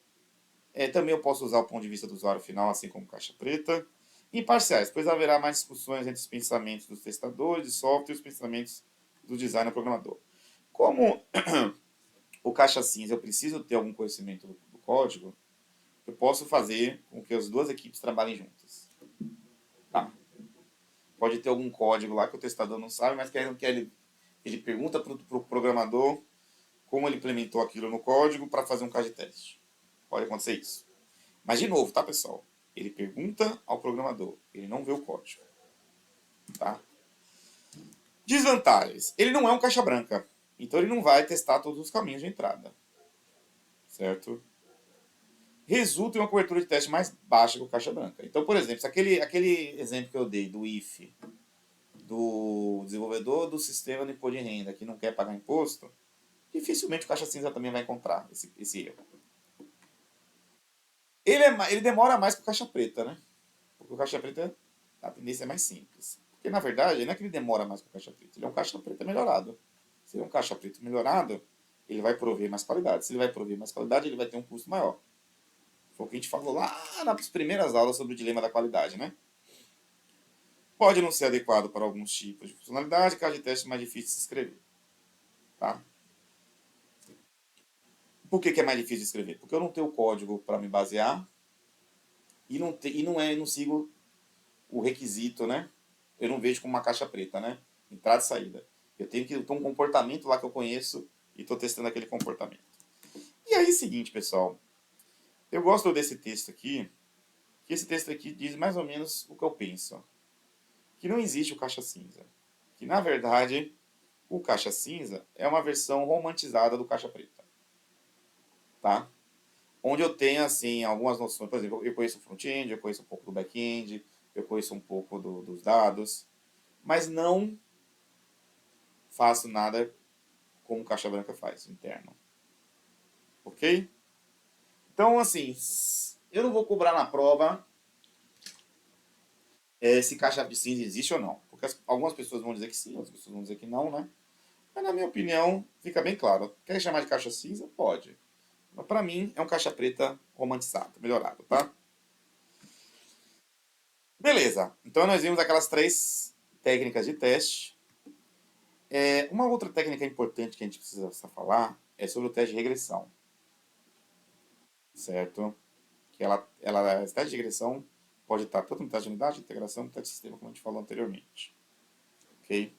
Também eu posso usar o ponto de vista do usuário final, assim como caixa preta. Imparciais, pois haverá mais discussões entre os pensamentos dos testadores de software e os pensamentos do designer programador. Como o caixa cinza eu preciso ter algum conhecimento do código, eu posso fazer com que as duas equipes trabalhem juntas. Tá. Pode ter algum código lá que o testador não sabe, mas que ele pergunta para o programador como ele implementou aquilo no código para fazer um caso de teste. Pode acontecer isso. Mas, de novo, tá, pessoal? Ele pergunta ao programador. Ele não vê o código. Tá? Desvantagens. Ele não é um caixa branca. Então, ele não vai testar todos os caminhos de entrada. Certo? Resulta em uma cobertura de teste mais baixa que o caixa branca. Então, por exemplo, se aquele exemplo que eu dei do IF do desenvolvedor do sistema de imposto de renda que não quer pagar imposto, dificilmente o caixa cinza também vai encontrar esse erro. Ele demora mais que o caixa preta, né? Porque o caixa preta, a tendência é mais simples. Porque, na verdade, não é que ele demora mais que o caixa preta. Ele é um caixa preta melhorado. Se ele é um caixa preto melhorado, ele vai prover mais qualidade. Se ele vai prover mais qualidade, ele vai ter um custo maior. Foi o que a gente falou lá nas primeiras aulas sobre o dilema da qualidade, né? Pode não ser adequado para alguns tipos de funcionalidade, caso de teste mais difícil de se escrever. Tá? Por que é mais difícil de escrever? Porque eu não tenho o código para me basear e não sigo o requisito, né? Eu não vejo como uma caixa preta, né? Entrada e saída. Eu tenho que ter um comportamento lá que eu conheço e estou testando aquele comportamento. E aí, seguinte, pessoal. Eu gosto desse texto aqui, que esse texto aqui diz mais ou menos o que eu penso. Que não existe o caixa cinza. Que, na verdade, o caixa cinza é uma versão romantizada do caixa preta. Tá? onde eu tenho, assim, algumas noções. Por exemplo, eu conheço o front-end, eu conheço um pouco do back-end, eu conheço um pouco dos dados, mas não faço nada como Caixa Branca faz, interno. Ok? Então, assim, eu não vou cobrar na prova se caixa de cinza existe ou não. Porque algumas pessoas vão dizer que sim, outras pessoas vão dizer que não, né? Mas, na minha opinião, fica bem claro. Quer chamar de caixa cinza? Pode. Mas, para mim, é um caixa preta romantizado, melhorado, tá? Beleza. Então, nós vimos aquelas 3 técnicas de teste. Uma outra técnica importante que a gente precisa falar é sobre o teste de regressão. Certo? Que esse teste de regressão pode estar tanto no teste de unidade, integração, no teste de sistema, como a gente falou anteriormente. Ok?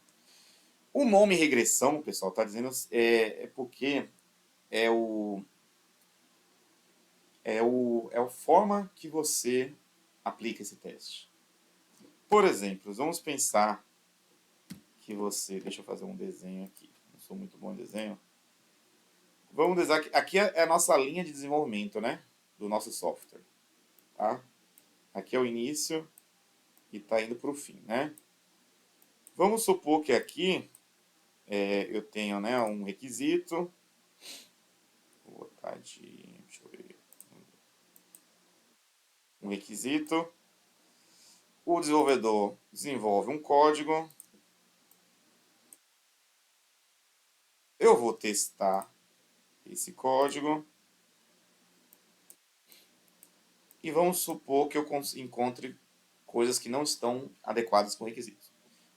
O nome regressão, pessoal, está dizendo porque é a forma que você aplica esse teste. Por exemplo, vamos pensar que você... Deixa eu fazer um desenho aqui. Não sou muito bom em desenho. Vamos dizer que aqui é a nossa linha de desenvolvimento, né? Do nosso software. Tá? Aqui é o início e está indo para o fim, né? Vamos supor que aqui eu tenho, né, um requisito. Vou botar de... Deixa eu ver. Um requisito. O desenvolvedor desenvolve um código. Eu vou testar esse código. E vamos supor que eu encontre coisas que não estão adequadas com o requisito.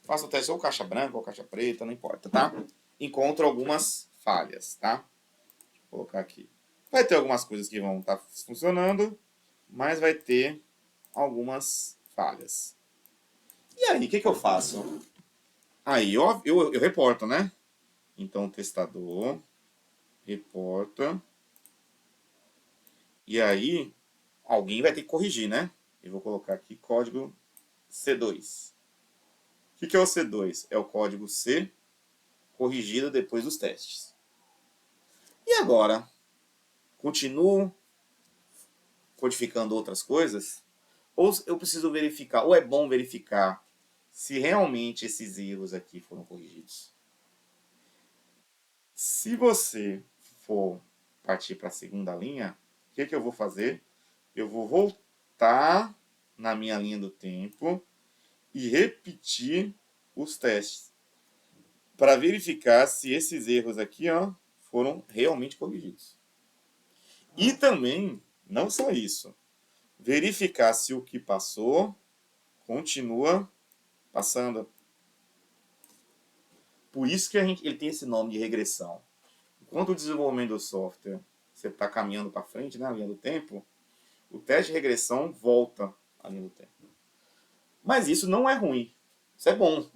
Faço o teste ou caixa branca ou caixa preta, não importa, tá? Encontro algumas falhas, tá? Deixa eu colocar aqui. Vai ter algumas coisas que vão estar funcionando, mas vai ter algumas falhas. E aí, o que eu faço? Aí eu reporto, né? Então, o testador reporta. E aí, alguém vai ter que corrigir, né? Eu vou colocar aqui código C2. O que é o C2? É o código C corrigido depois dos testes. E agora? Continuo codificando outras coisas? Ou eu preciso verificar, ou é bom verificar se realmente esses erros aqui foram corrigidos? Se você for partir para a segunda linha, o que eu vou fazer? Eu vou voltar na minha linha do tempo e repetir os testes para verificar se esses erros aqui foram realmente corrigidos. E também, não só isso, verificar se o que passou continua passando. Por isso que ele tem esse nome de regressão. Enquanto o desenvolvimento do software você está caminhando para frente, né, a linha do tempo, o teste de regressão volta à linha do tempo. Mas isso não é ruim. Isso é bom.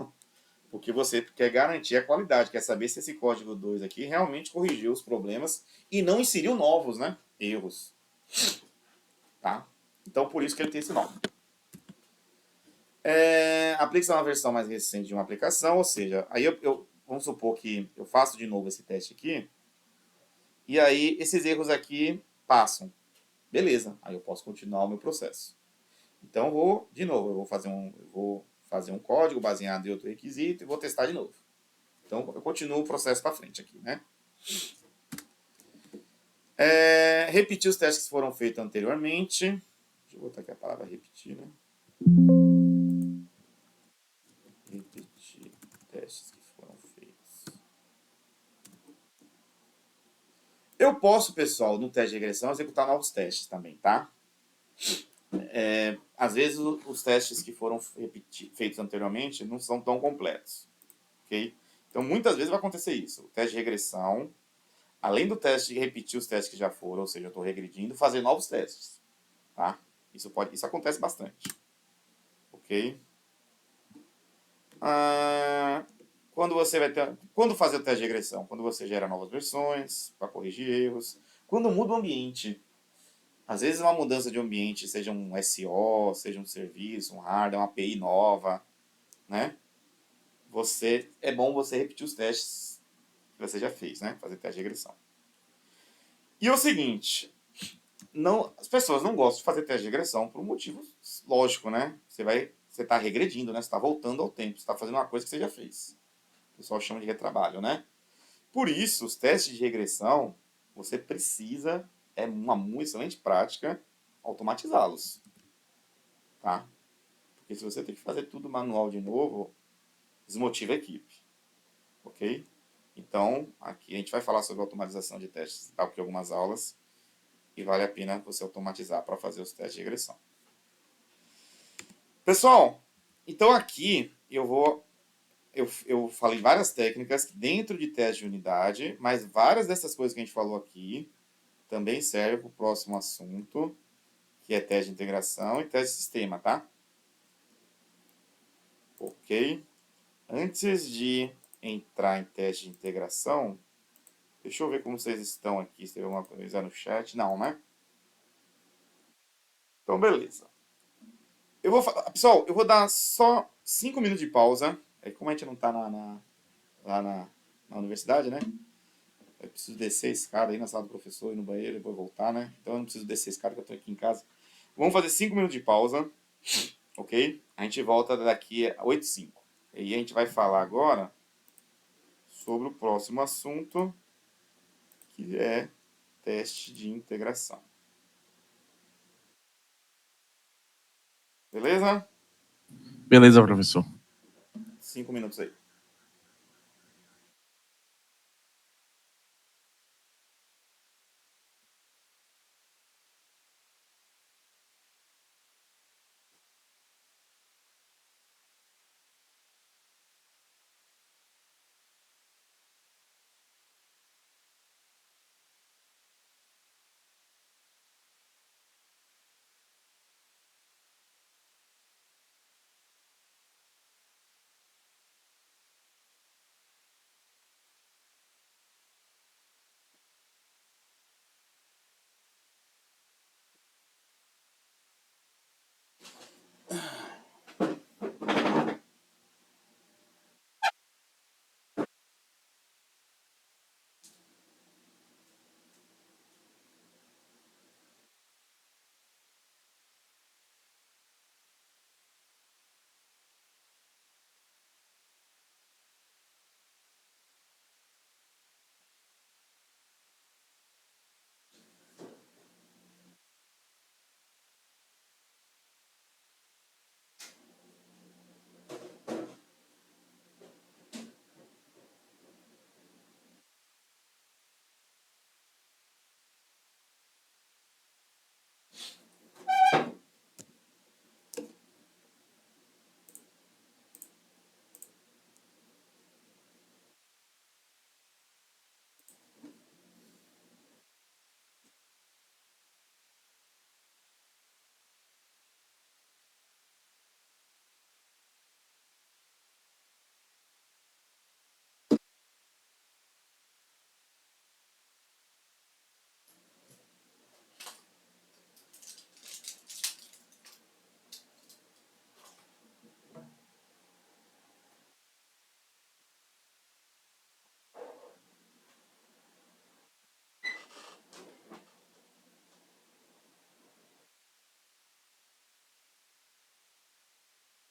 Porque você quer garantir a qualidade, quer saber se esse código 2 aqui realmente corrigiu os problemas e não inseriu novos, né, erros. Tá? Então, por isso que ele tem esse nome. Aplica-se uma versão mais recente de uma aplicação, ou seja, aí vamos supor que eu faço de novo esse teste aqui, e aí esses erros aqui passam. Beleza, aí eu posso continuar o meu processo. Então, eu vou fazer um código baseado em outro requisito e vou testar de novo. Então, eu continuo o processo para frente aqui, né? Repetir os testes que foram feitos anteriormente. Deixa eu botar aqui a palavra repetir, né? Repetir testes que foram feitos. Eu posso, pessoal, no teste de regressão, executar novos testes também, tá? Às vezes, os testes que foram feitos anteriormente não são tão completos. Ok? Então, muitas vezes vai acontecer isso. O teste de regressão, além do teste de repetir os testes que já foram, ou seja, eu estou regredindo, fazer novos testes. Tá? Isso acontece bastante. Ok? Quando fazer o teste de regressão? Quando você gera novas versões para corrigir erros. Quando muda o ambiente. Às vezes uma mudança de ambiente, seja um SO, seja um serviço, um hardware, uma API nova, né? É bom você repetir os testes que você já fez, né? Fazer teste de regressão. E o seguinte, não, as pessoas não gostam de fazer teste de regressão por um motivo lógico, né? Você está regredindo, né? Você está voltando ao tempo, você está fazendo uma coisa que você já fez. O pessoal chama de retrabalho, né? Por isso, os testes de regressão, você precisa, é uma muito excelente prática, automatizá-los, tá? Porque se você tem que fazer tudo manual de novo, desmotiva a equipe, ok? Então, aqui a gente vai falar sobre automatização de testes, tá? Porque algumas aulas, e vale a pena você automatizar para fazer os testes de regressão. Pessoal, então aqui eu falei várias técnicas dentro de teste de unidade, mas várias dessas coisas que a gente falou aqui também servem para o próximo assunto, que é teste de integração e teste de sistema, tá? Ok? Antes de entrar em teste de integração, deixa eu ver como vocês estão aqui. Se tem alguma coisa no chat? Não, né? Então, beleza. Pessoal, eu vou dar só 5 minutos de pausa. É como a gente não está lá na universidade, né? Eu preciso descer a escada aí na sala do professor, ir no banheiro, depois voltar, né? Então eu não preciso descer a escada que eu estou aqui em casa. Vamos fazer 5 minutos de pausa, ok? A gente volta daqui a 8 e 5. E aí a gente vai falar agora sobre o próximo assunto, que é teste de integração. Beleza? Beleza, professor. 5 minutos aí.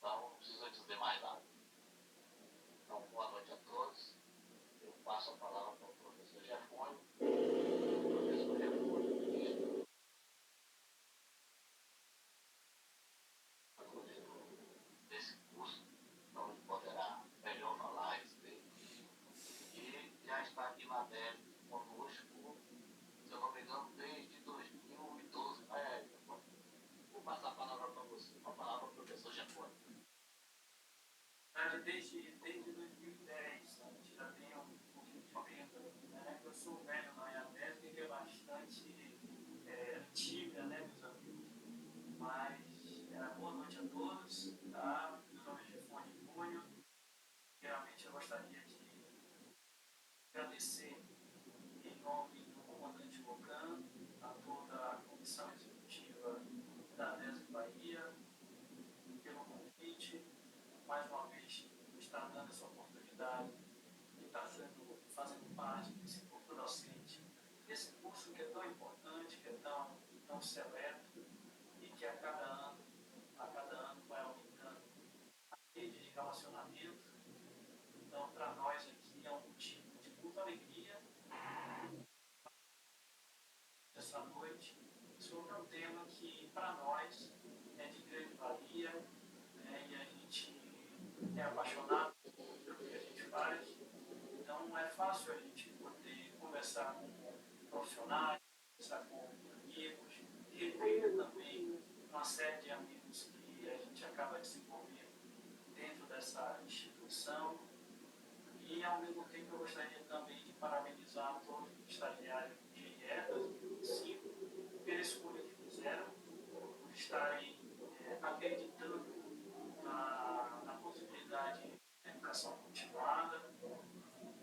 Então, não precisa dizer mais nada. Então, boa noite a todos. Eu passo a palavra para o professor Jefone. Professor Jefone, desse curso, então ele poderá melhor falar a respeito. E já está aqui na DEV conosco, se eu não me engano, desde 2012. Vou passar a palavra para você, a palavra para o professor Jefone. Desde 2010, a gente já tem um pouquinho de tempo, né? Eu sou velho na IATESB, que é bastante antiga, né, meus amigos? Mas boa noite a todos, tá? Meu nome é Jefone Júnior. Primeiramente, eu gostaria de agradecer em nome do comandante Locan, a toda a comissão executiva da DESB Bahia, pelo convite, mais uma vez estar dando essa oportunidade de estar fazendo parte desse corpo docente, desse curso que é tão importante, que é tão se eleva e que a cada ano vai aumentando a rede de relacionamento. Então, para nós aqui é um motivo de muita alegria essa noite sobre um tema que para nós é de grande valia, né, e a gente é apaixonado pelo que a gente faz. Então, não é fácil a gente poder conversar com profissionais, conversar com amigos, rever também uma série de amigos que a gente acaba desenvolvendo dentro dessa instituição. E, ao mesmo tempo, eu gostaria também de parabenizar todos os estagiários de IETA 2025 pela escolha que fizeram, por estarem acreditando na possibilidade de educação continuada,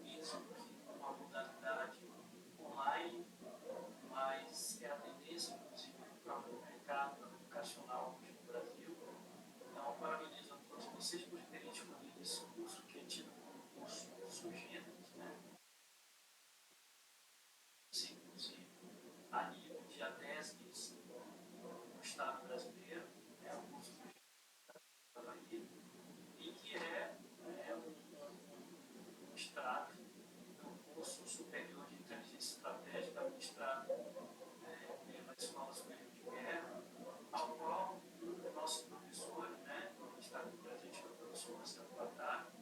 mesmo que com uma modalidade online, mas é a tendência, inclusive, do próprio mercado educacional hoje no Brasil. Então, parabenizo a todos vocês por terem escolhido esse curso, que é tido como curso sugêneres, né? Inclusive, a nível de ADESGs no Estado brasileiro, é um curso da Bahia, e que é um extrato do curso superior de inteligência estratégica administrado pela Escola Superior de Guerra, ao qual o nosso professor, né, que está aqui presente, o professor Marcelo Batar,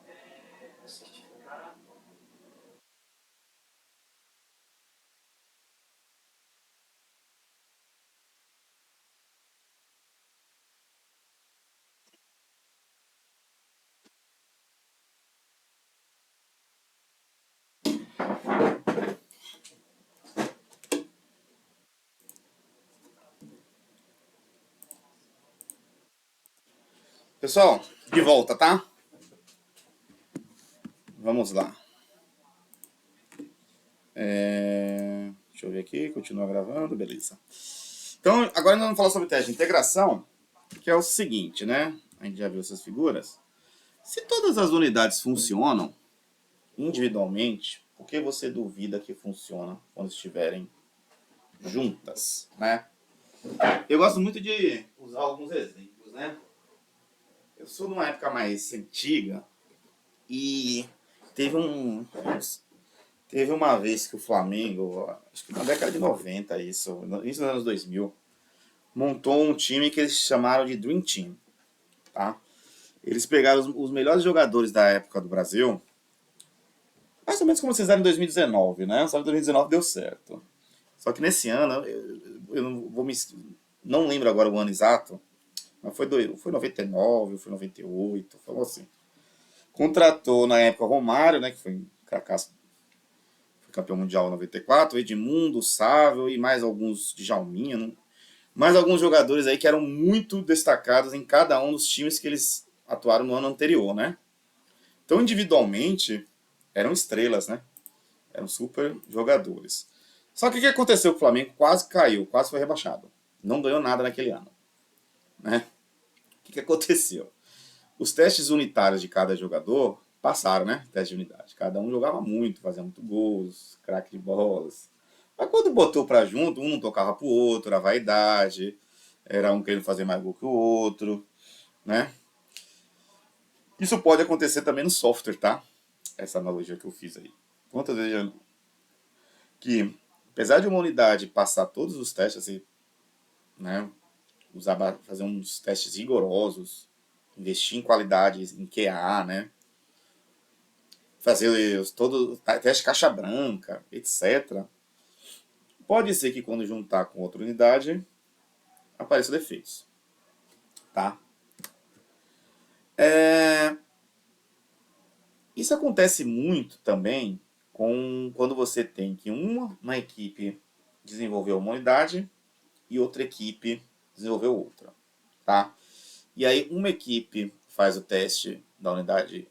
é certificado. Pessoal, de volta, tá? Vamos lá. Deixa eu ver aqui, continua gravando, beleza. Então, agora nós vamos falar sobre teste de integração, que é o seguinte, né? A gente já viu essas figuras. Se todas as unidades funcionam individualmente, por que você duvida que funciona quando estiverem juntas, né? Eu gosto muito de usar alguns exemplos, né? Eu sou de uma época mais antiga e teve uma vez que o Flamengo, acho que na década de 90, isso nos anos 2000, montou um time que eles chamaram de Dream Team, tá? Eles pegaram os melhores jogadores da época do Brasil, mais ou menos como vocês fizeram em 2019, né? Só que 2019 deu certo. Só que nesse ano, eu não vou não lembro agora o ano exato, mas foi 99, foi 98, falou assim. Contratou na época o Romário, né, que foi cracaço, foi campeão mundial em 94, Edmundo, Sávio e mais alguns de Djalminha, mais alguns jogadores aí que eram muito destacados em cada um dos times que eles atuaram no ano anterior, né? Então, individualmente, eram estrelas, né? Eram super jogadores. Só que o que aconteceu com o Flamengo? Quase caiu, quase foi rebaixado. Não ganhou nada naquele ano, né? O que aconteceu? Os testes unitários de cada jogador passaram, né? Teste de unidade. Cada um jogava muito, fazia muito gols, craque de bolas. Mas quando botou pra junto, um não tocava pro outro, era vaidade, era um querendo fazer mais gol que o outro, né? Isso pode acontecer também no software, tá? Essa analogia que eu fiz aí. Quantas vezes que, apesar de uma unidade passar todos os testes, assim, né? Fazer uns testes rigorosos, investir em qualidade, em QA, né? Fazer todo teste caixa branca, etc. Pode ser que quando juntar com outra unidade apareçam defeitos, tá? Isso acontece muito também quando você tem que uma equipe desenvolveu uma unidade e outra equipe desenvolveu outra, tá? E aí uma equipe faz o teste da unidade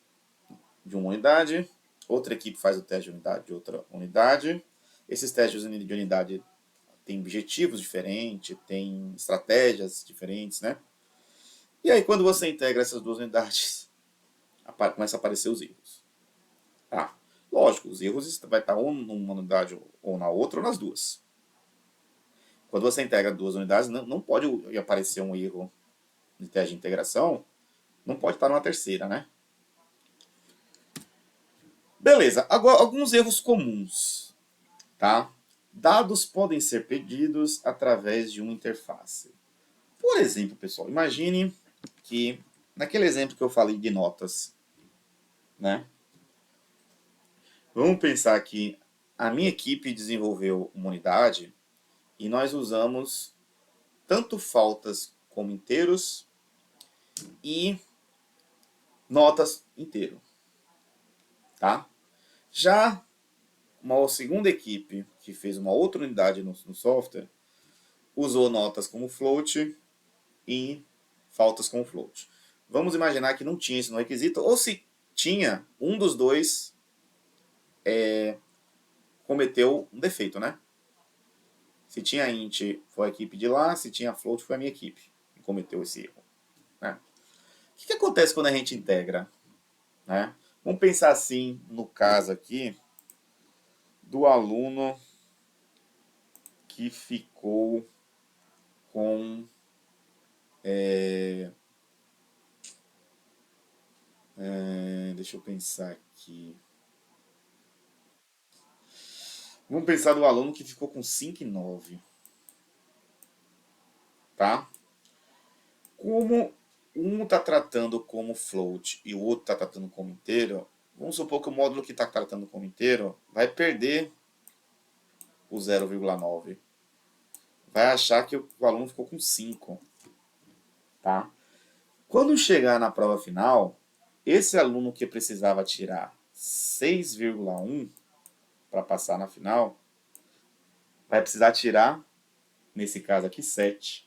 de uma unidade, outra equipe faz o teste de unidade de outra unidade. Esses testes de unidade têm objetivos diferentes, têm estratégias diferentes, né? E aí quando você integra essas duas unidades, começa a aparecer os erros. Tá? Lógico, os erros vai estar ou numa unidade ou na outra ou nas duas. Quando você integra duas unidades, não pode aparecer um erro de teste de integração, não pode estar numa terceira, né? Beleza, agora alguns erros comuns, tá? Dados podem ser pedidos através de uma interface. Por exemplo, pessoal, imagine que naquele exemplo que eu falei de notas, né? Vamos pensar que a minha equipe desenvolveu uma unidade e nós usamos tanto faltas como inteiros e notas inteiro, tá? Já uma segunda equipe que fez uma outra unidade no software usou notas como float e faltas como float. Vamos imaginar que não tinha isso no requisito, ou se tinha, um dos dois cometeu um defeito, né? Se tinha int, foi a equipe de lá, se tinha float, foi a minha equipe que cometeu esse erro, né? O que acontece quando a gente integra, né? Vamos pensar assim, no caso aqui, do aluno que ficou com deixa eu pensar aqui. Vamos pensar do aluno que ficou com 5 e 9. Tá? Como um está tratando como float e o outro está tratando como inteiro, vamos supor que o módulo que está tratando como inteiro vai perder o 0,9. Vai achar que o aluno ficou com 5. Tá? Quando chegar na prova final, esse aluno que precisava tirar 6,1 para passar na final, vai precisar tirar, nesse caso aqui, 7.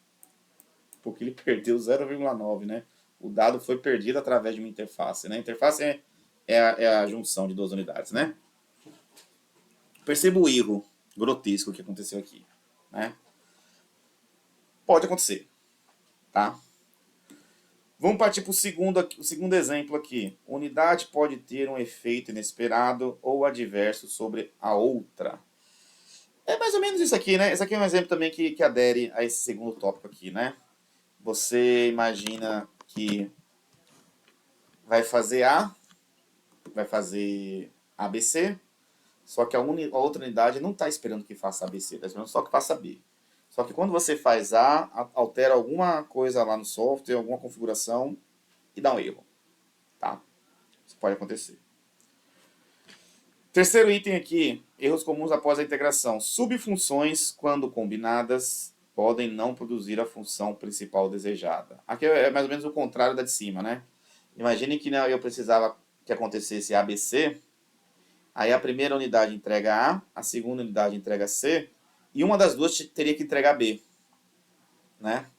Porque ele perdeu 0,9, né? O dado foi perdido através de uma interface, né? A interface é a junção de duas unidades, né? Perceba o erro grotesco que aconteceu aqui, né? Pode acontecer, tá? Vamos partir para o segundo exemplo aqui. Unidade pode ter um efeito inesperado ou adverso sobre a outra. É mais ou menos isso aqui, né? Esse aqui é um exemplo também que adere a esse segundo tópico aqui, né? Você imagina que vai fazer ABC, só que a outra unidade não está esperando que faça ABC, está esperando só que faça B. Só que quando você faz altera alguma coisa lá no software, alguma configuração, e dá um erro. Tá? Isso pode acontecer. Terceiro item aqui, erros comuns após a integração. Subfunções, quando combinadas, podem não produzir a função principal desejada. Aqui é mais ou menos o contrário da de cima, né? Imagine que eu precisava que acontecesse ABC, aí a primeira unidade entrega A segunda unidade entrega C, e uma das duas teria que entregar B, né?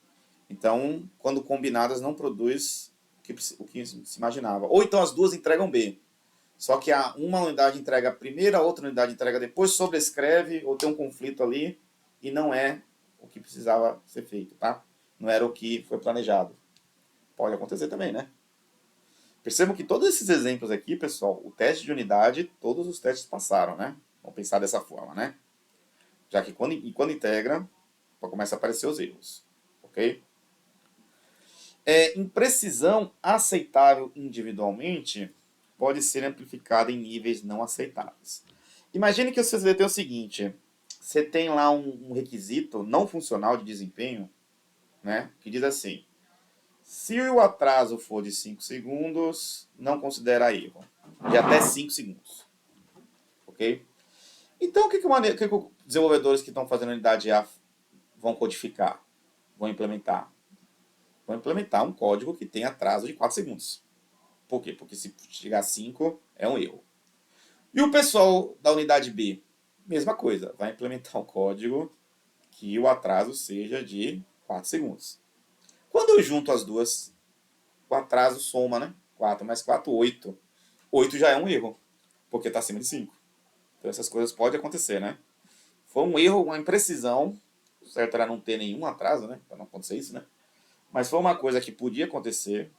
Então, quando combinadas, não produz o que se imaginava. Ou então as duas entregam B. Só que uma unidade entrega primeiro, a outra unidade entrega depois, sobrescreve, ou tem um conflito ali, e não é o que precisava ser feito, tá? Não era o que foi planejado. Pode acontecer também, né? Percebam que todos esses exemplos aqui, pessoal, o teste de unidade, todos os testes passaram, né? Vamos pensar dessa forma, né? Já que quando integra, começa a aparecer os erros, ok? Imprecisão aceitável individualmente pode ser amplificada em níveis não aceitáveis. Imagine que você tem o seguinte, você tem lá um requisito não funcional de desempenho, né, que diz assim, se o atraso for de 5 segundos, não considera erro, de até 5 segundos, ok? Então, o que os desenvolvedores que estão fazendo unidade A vão codificar, vão implementar? Vão implementar um código que tem atraso de 4 segundos. Por quê? Porque se chegar a 5, é um erro. E o pessoal da unidade B, mesma coisa, vai implementar um código que o atraso seja de 4 segundos. Quando eu junto as duas, o atraso soma, né? 4 mais 4, 8. 8 já é um erro, porque está acima de 5. Então essas coisas podem acontecer, né? Foi um erro, uma imprecisão, certo era não ter nenhum atraso, né? Para não acontecer isso, né? Mas foi uma coisa que podia acontecer,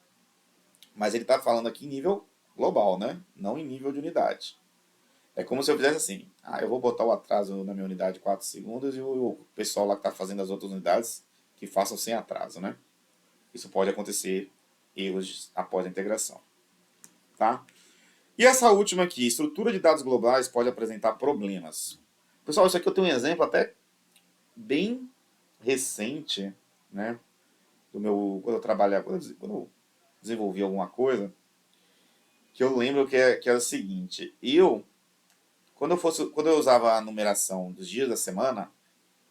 mas ele está falando aqui em nível global, né? Não em nível de unidade. É como se eu fizesse assim, eu vou botar o atraso na minha unidade 4 segundos e o pessoal lá que está fazendo as outras unidades que façam sem atraso, né? Isso pode acontecer erros após a integração, tá? E essa última aqui, estrutura de dados globais pode apresentar problemas. Pessoal, isso aqui eu tenho um exemplo até bem recente, né? Quando eu trabalhava, quando eu desenvolvi alguma coisa, que eu lembro que era o seguinte, quando eu usava a numeração dos dias da semana,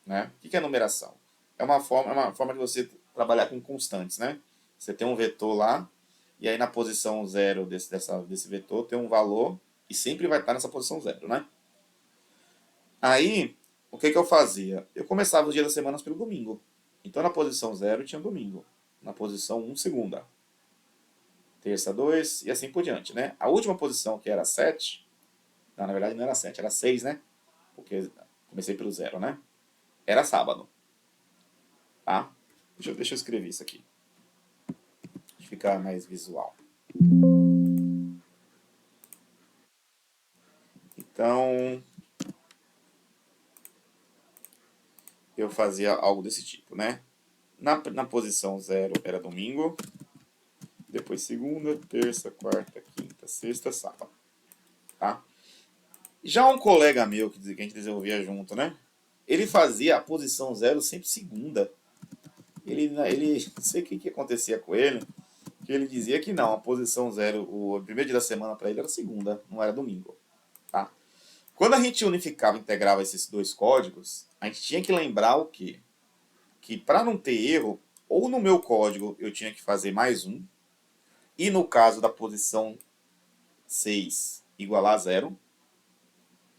né? O que é numeração? É uma forma de você trabalhar com constantes, né? Você tem um vetor lá, e aí na posição zero desse vetor tem um valor, e sempre vai estar nessa posição zero, né? Aí, o que eu fazia? Eu começava os dias da semana pelo domingo. Então na posição zero tinha domingo. Na posição 1, segunda. Terça, 2, e assim por diante, né? A última posição, que era 7, não, na verdade não era 7, era 6, né? Porque comecei pelo zero, né? Era sábado. Tá? Deixa eu escrever isso aqui. Para ficar mais visual. Então, eu fazia algo desse tipo, né? Na posição 0 era domingo, depois segunda, terça, quarta, quinta, sexta, sábado. Tá? Já um colega meu que a gente desenvolvia junto, né? Ele fazia a posição 0 sempre segunda. Ele não sei o que acontecia com ele, que ele dizia que não, a posição 0, o primeiro dia da semana para ele era segunda, não era domingo. Tá? Quando a gente unificava, integrava esses dois códigos, a gente tinha que lembrar o quê? Que para não ter erro, ou no meu código eu tinha que fazer mais um, e no caso da posição 6 igualar a 0,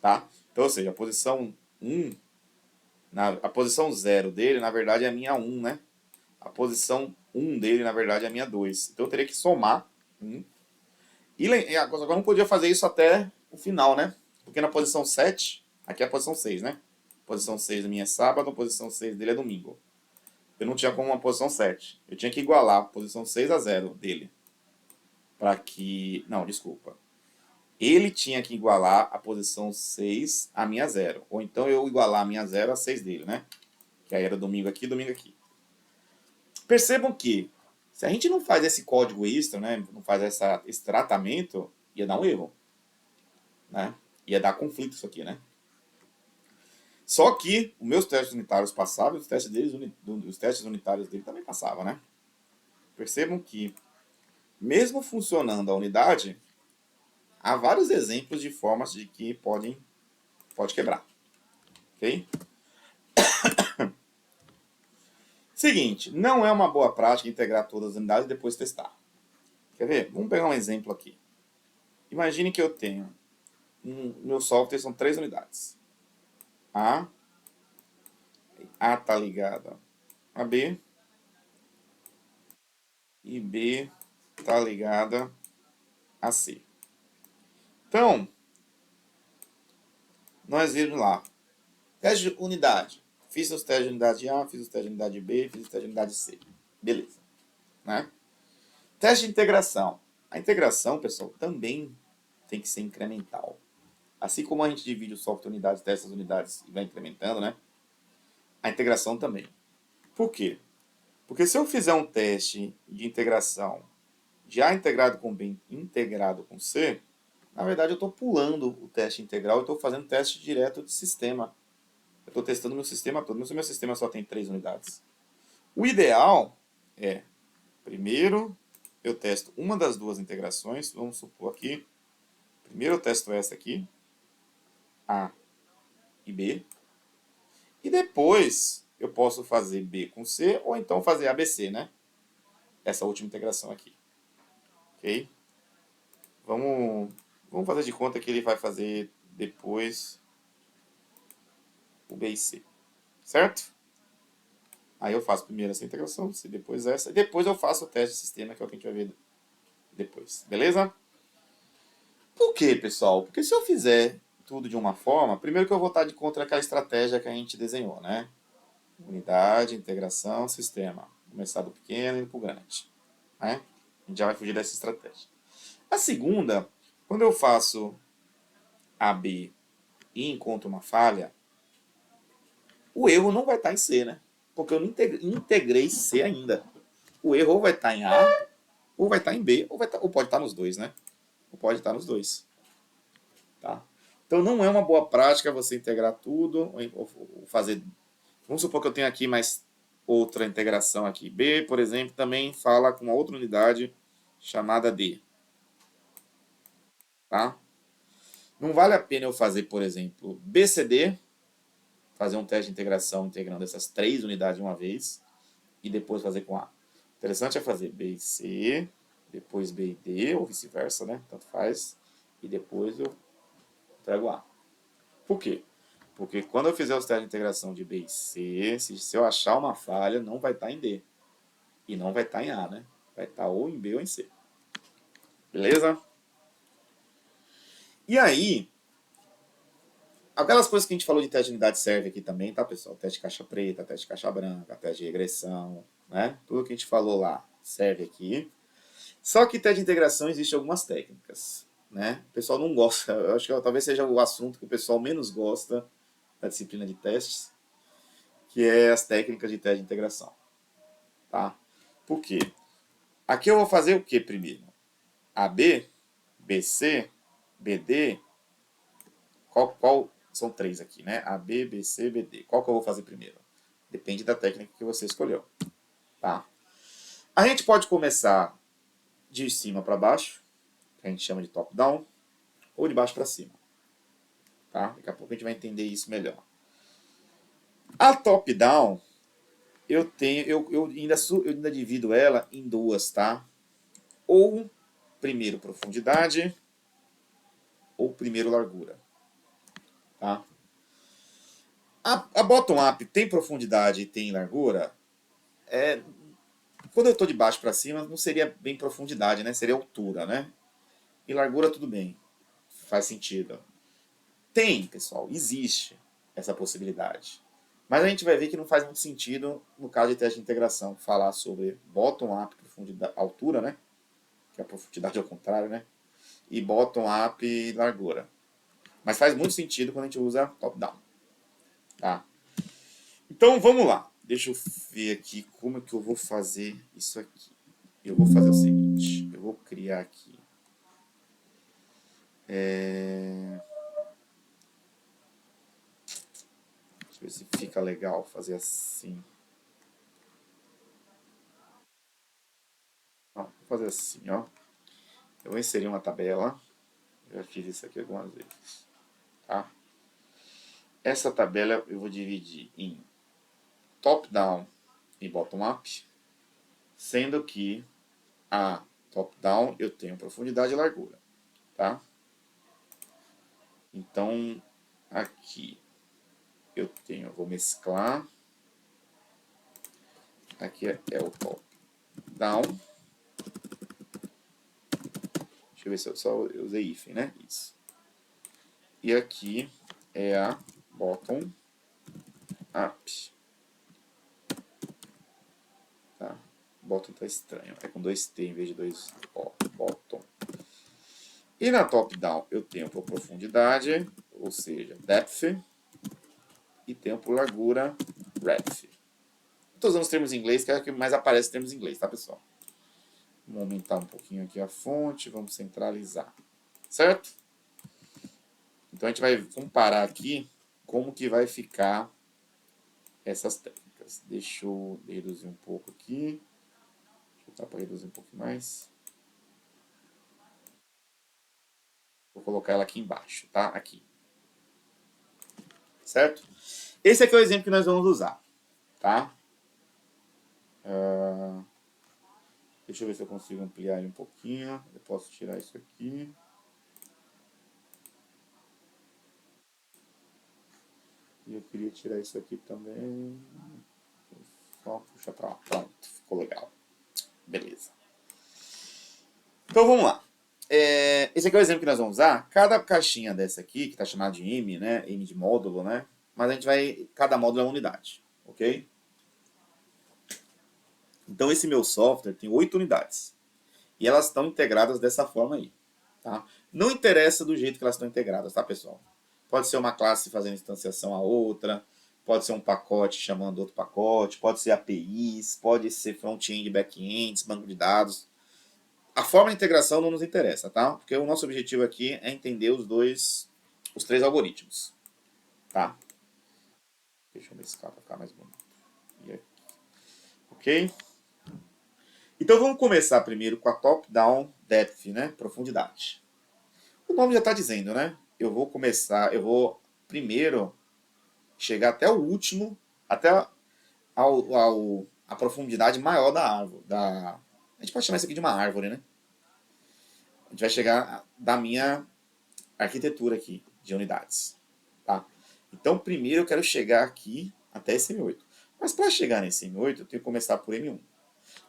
tá? Então, ou seja, a posição 1, a posição 0 dele, na verdade, é a minha 1, né? A posição 1 dele, na verdade, é a minha 2. Então eu teria que somar 1. E agora eu não podia fazer isso até o final, né? Porque na posição 7, aqui é a posição 6, né? Posição 6 da minha é sábado, a posição 6 dele é domingo. Eu não tinha como uma posição 7. Eu tinha que igualar a posição 6 a 0 dele. Para que... Não, desculpa. Ele tinha que igualar a posição 6 a minha 0. Ou então eu igualar a minha 0 a 6 dele, né? Que aí era domingo aqui, domingo aqui. Percebam que, se a gente não faz esse código extra, né? Não faz esse tratamento, ia dar um erro. Né? Ia dar conflito isso aqui, né? Só que os meus testes unitários passavam e os testes unitários dele também passavam, né? Percebam que, mesmo funcionando a unidade, há vários exemplos de formas de que pode quebrar. Ok? Seguinte, não é uma boa prática integrar todas as unidades e depois testar. Quer ver? Vamos pegar um exemplo aqui. Imagine que eu tenho, meu software são 3 unidades. A está ligada a B, e B está ligada a C. Então, nós vimos lá, teste de unidade. Fiz os testes de unidade A, fiz os testes de unidade B, fiz os testes de unidade C. Beleza. Né? Teste de integração. A integração, pessoal, também tem que ser incremental. Assim como a gente divide o software em unidades, testa as unidades e vai incrementando, né? A integração também. Por quê? Porque se eu fizer um teste de integração de A integrado com B integrado com C, na verdade eu estou pulando o teste integral e estou fazendo teste direto de sistema. Eu estou testando meu sistema todo. Meu sistema só tem 3 unidades. O ideal é, primeiro eu testo uma das duas integrações. Vamos supor aqui. Primeiro eu testo essa aqui, A e B. E depois eu posso fazer B com C ou então fazer ABC, né? Essa última integração aqui. Ok? Vamos fazer de conta que ele vai fazer depois o B e C. Certo? Aí eu faço primeiro essa integração, depois essa, e depois eu faço o teste de sistema, que é o que a gente vai ver depois. Beleza? Por quê, pessoal? Porque se eu fizer tudo de uma forma, primeiro que eu vou estar de contra aquela estratégia que a gente desenhou, né? Unidade, integração, sistema. Começar do pequeno e ir para o grande. Né? A gente já vai fugir dessa estratégia. A segunda, quando eu faço AB e encontro uma falha, o erro não vai estar em C, né? Porque eu não integrei C ainda. O erro ou vai estar em A, ou vai estar em B, ou pode estar nos dois, né? Ou pode estar nos dois. Tá? Então não é uma boa prática você integrar tudo, ou fazer... Vamos supor que eu tenho aqui mais outra integração aqui. B, por exemplo, também fala com uma outra unidade chamada D. Tá? Não vale a pena eu fazer, por exemplo, BCD, fazer um teste de integração integrando essas 3 unidades de uma vez, e depois fazer com A. O interessante é fazer B e C, depois B e D, ou vice-versa, né? Tanto faz. E depois eu trago A. Por quê? Porque quando eu fizer os testes de integração de B e C, se eu achar uma falha, não vai estar em D. E não vai estar em A, né? Vai estar ou em B ou em C. Beleza? E aí, aquelas coisas que a gente falou de teste de unidade serve aqui também, tá, pessoal? Teste de caixa preta, teste de caixa branca, teste de regressão, né? Tudo que a gente falou lá serve aqui. Só que teste de integração existe algumas técnicas, né? O pessoal não gosta, eu acho que talvez seja o assunto que o pessoal menos gosta da disciplina de testes, que é as técnicas de teste de integração, tá? Por quê? Aqui eu vou fazer o que primeiro? AB, BC, BD, qual são 3 aqui, né? AB, BC, BD. Qual que eu vou fazer primeiro? Depende da técnica que você escolheu, tá? A gente pode começar de cima para baixo, que a gente chama de top-down, ou de baixo para cima, tá? Daqui a pouco a gente vai entender isso melhor. A top-down, eu ainda divido ela em 2, tá? Ou primeiro profundidade, ou primeiro largura, tá? A bottom-up tem profundidade e tem largura? Quando eu estou de baixo para cima, não seria bem profundidade, né? Seria altura, né? E largura, tudo bem. Faz sentido. Tem, pessoal, existe essa possibilidade. Mas a gente vai ver que não faz muito sentido, no caso de teste de integração, falar sobre bottom-up, profundidade, altura, né? Que a profundidade é o contrário, né? E bottom-up, largura. Mas faz muito sentido quando a gente usa top-down. Tá? Então, vamos lá. Deixa eu ver aqui como é que eu vou fazer isso aqui. Eu vou fazer o seguinte. Eu vou criar aqui. Deixa eu ver se fica legal fazer assim. Ó, vou fazer assim, ó. Eu vou inserir uma tabela. Eu já fiz isso aqui algumas vezes. Tá? Essa tabela eu vou dividir em top-down e bottom-up, sendo que a top-down eu tenho profundidade e largura, tá? Então, aqui eu vou mesclar. Aqui é o top-down. Deixa eu ver se eu só usei hífen, né? Isso. E aqui é a bottom-up. Tá? Bottom tá estranho. É com 2 T em vez de 2 O. Bottom. E na top-down eu tenho por profundidade, ou seja, depth, e tenho por largura, breadth. Estou usando os termos em inglês, que é o que mais aparece os termos em inglês, tá, pessoal? Vamos aumentar um pouquinho aqui a fonte, vamos centralizar. Certo? Então a gente vai comparar aqui como que vai ficar essas técnicas. Deixa eu reduzir um pouco aqui. Deixa eu botar para reduzir um pouco mais. Vou colocar ela aqui embaixo, tá? Aqui. Certo? Esse aqui é o exemplo que nós vamos usar, tá? Deixa eu ver se eu consigo ampliar ele um pouquinho. Eu posso tirar isso aqui. E eu queria tirar isso aqui também. Só puxar pra lá. Pronto, ficou legal. Beleza. Então vamos lá. Esse aqui é o exemplo que nós vamos usar. Cada caixinha dessa aqui, que está chamada de M, né? M de módulo, né? Mas a gente vai... Cada módulo é uma unidade, ok? Então esse meu software tem 8 unidades. E elas estão integradas dessa forma aí, tá? Não interessa do jeito que elas estão integradas, tá, pessoal? Pode ser uma classe fazendo instanciação a outra, pode ser um pacote chamando outro pacote, pode ser APIs, pode ser front-end, back-ends, banco de dados. A forma de integração não nos interessa, tá? Porque o nosso objetivo aqui é entender os três algoritmos, tá? Deixa eu mesclar para ficar mais bonito. E aqui. Ok? Então vamos começar primeiro com a top-down depth, né? Profundidade. O nome já está dizendo, né? Eu vou primeiro chegar até o último, até a profundidade maior da árvore. A gente pode chamar isso aqui de uma árvore, né? A gente vai chegar da minha arquitetura aqui, de unidades. Tá? Então, primeiro eu quero chegar aqui até esse M8. Mas para chegar nesse M8, eu tenho que começar por M1.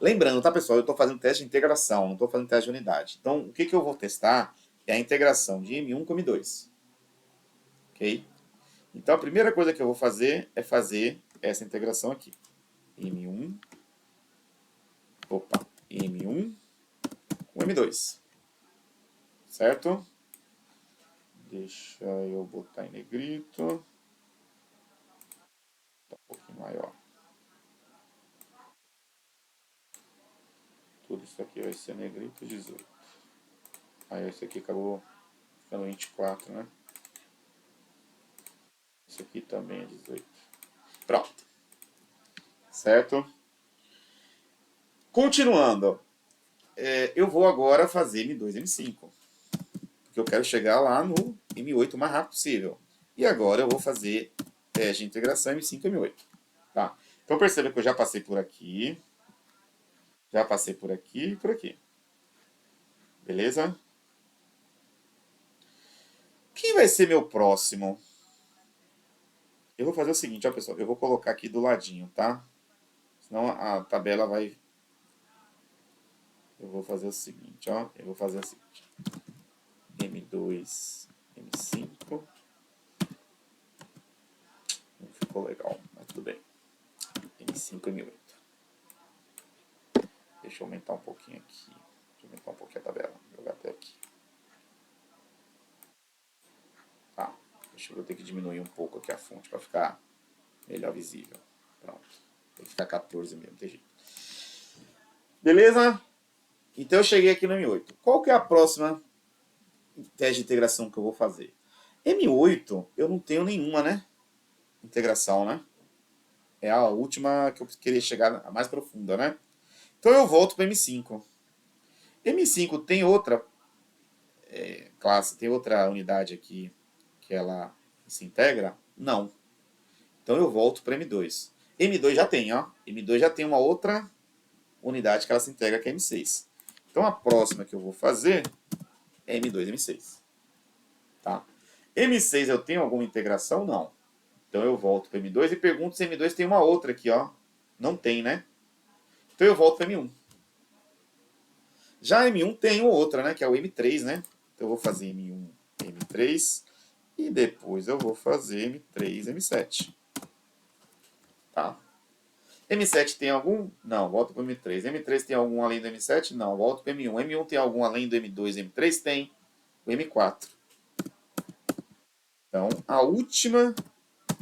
Lembrando, tá, pessoal? Eu estou fazendo teste de integração, não estou fazendo teste de unidade. Então, o que eu vou testar é a integração de M1 com M2. Ok? Então, a primeira coisa que eu vou fazer é fazer essa integração aqui. M1 com M2. Certo? Deixa eu botar em negrito. Tá um pouquinho maior. Tudo isso aqui vai ser negrito 18. Aí esse aqui acabou ficando 24, né? Esse aqui também é 18. Pronto. Certo? Continuando. Eu vou agora fazer M2 e M5. Porque eu quero chegar lá no M8 o mais rápido possível. E agora eu vou fazer teste de integração M5 e M8. Tá? Então perceba que eu já passei por aqui. Já passei por aqui e por aqui. Beleza? Quem vai ser meu próximo? Eu vou fazer o seguinte, ó, pessoal. Eu vou colocar aqui do ladinho, tá? Senão a tabela vai... Eu vou fazer o seguinte, ó. Eu vou fazer o seguinte. M2, M5. Não ficou legal, mas tudo bem. M5 e M8. Deixa eu aumentar um pouquinho aqui. Deixa eu aumentar um pouquinho a tabela. Vou jogar até aqui. Tá. Deixa eu ter que diminuir um pouco aqui a fonte para ficar melhor visível. Pronto. Tem que ficar 14 mesmo, tem jeito. Beleza? Então eu cheguei aqui no M8. Qual que é a próxima teste de integração que eu vou fazer? M8 eu não tenho nenhuma, né? Integração, né? É a última que eu queria chegar, a mais profunda, né? Então eu volto para M5. M5 tem outra classe, tem outra unidade aqui que ela se integra? Não. Então eu volto para M2. M2 já tem, ó. M2 já tem uma outra unidade que ela se integra, que é M6. Então a próxima que eu vou fazer é M2 e M6. Tá? M6 eu tenho alguma integração? Não. Então eu volto para M2 e pergunto se M2 tem uma outra aqui, ó. Não tem, né? Então eu volto para M1. Já M1 tem outra, né? Que é o M3, né? Então eu vou fazer M1, M3 e depois eu vou fazer M3, M7. Tá? M7 tem algum? Não, volto para o M3. M3 tem algum além do M7? Não, volto para o M1. M1 tem algum além do M2 e M3? Tem. O M4. Então, a última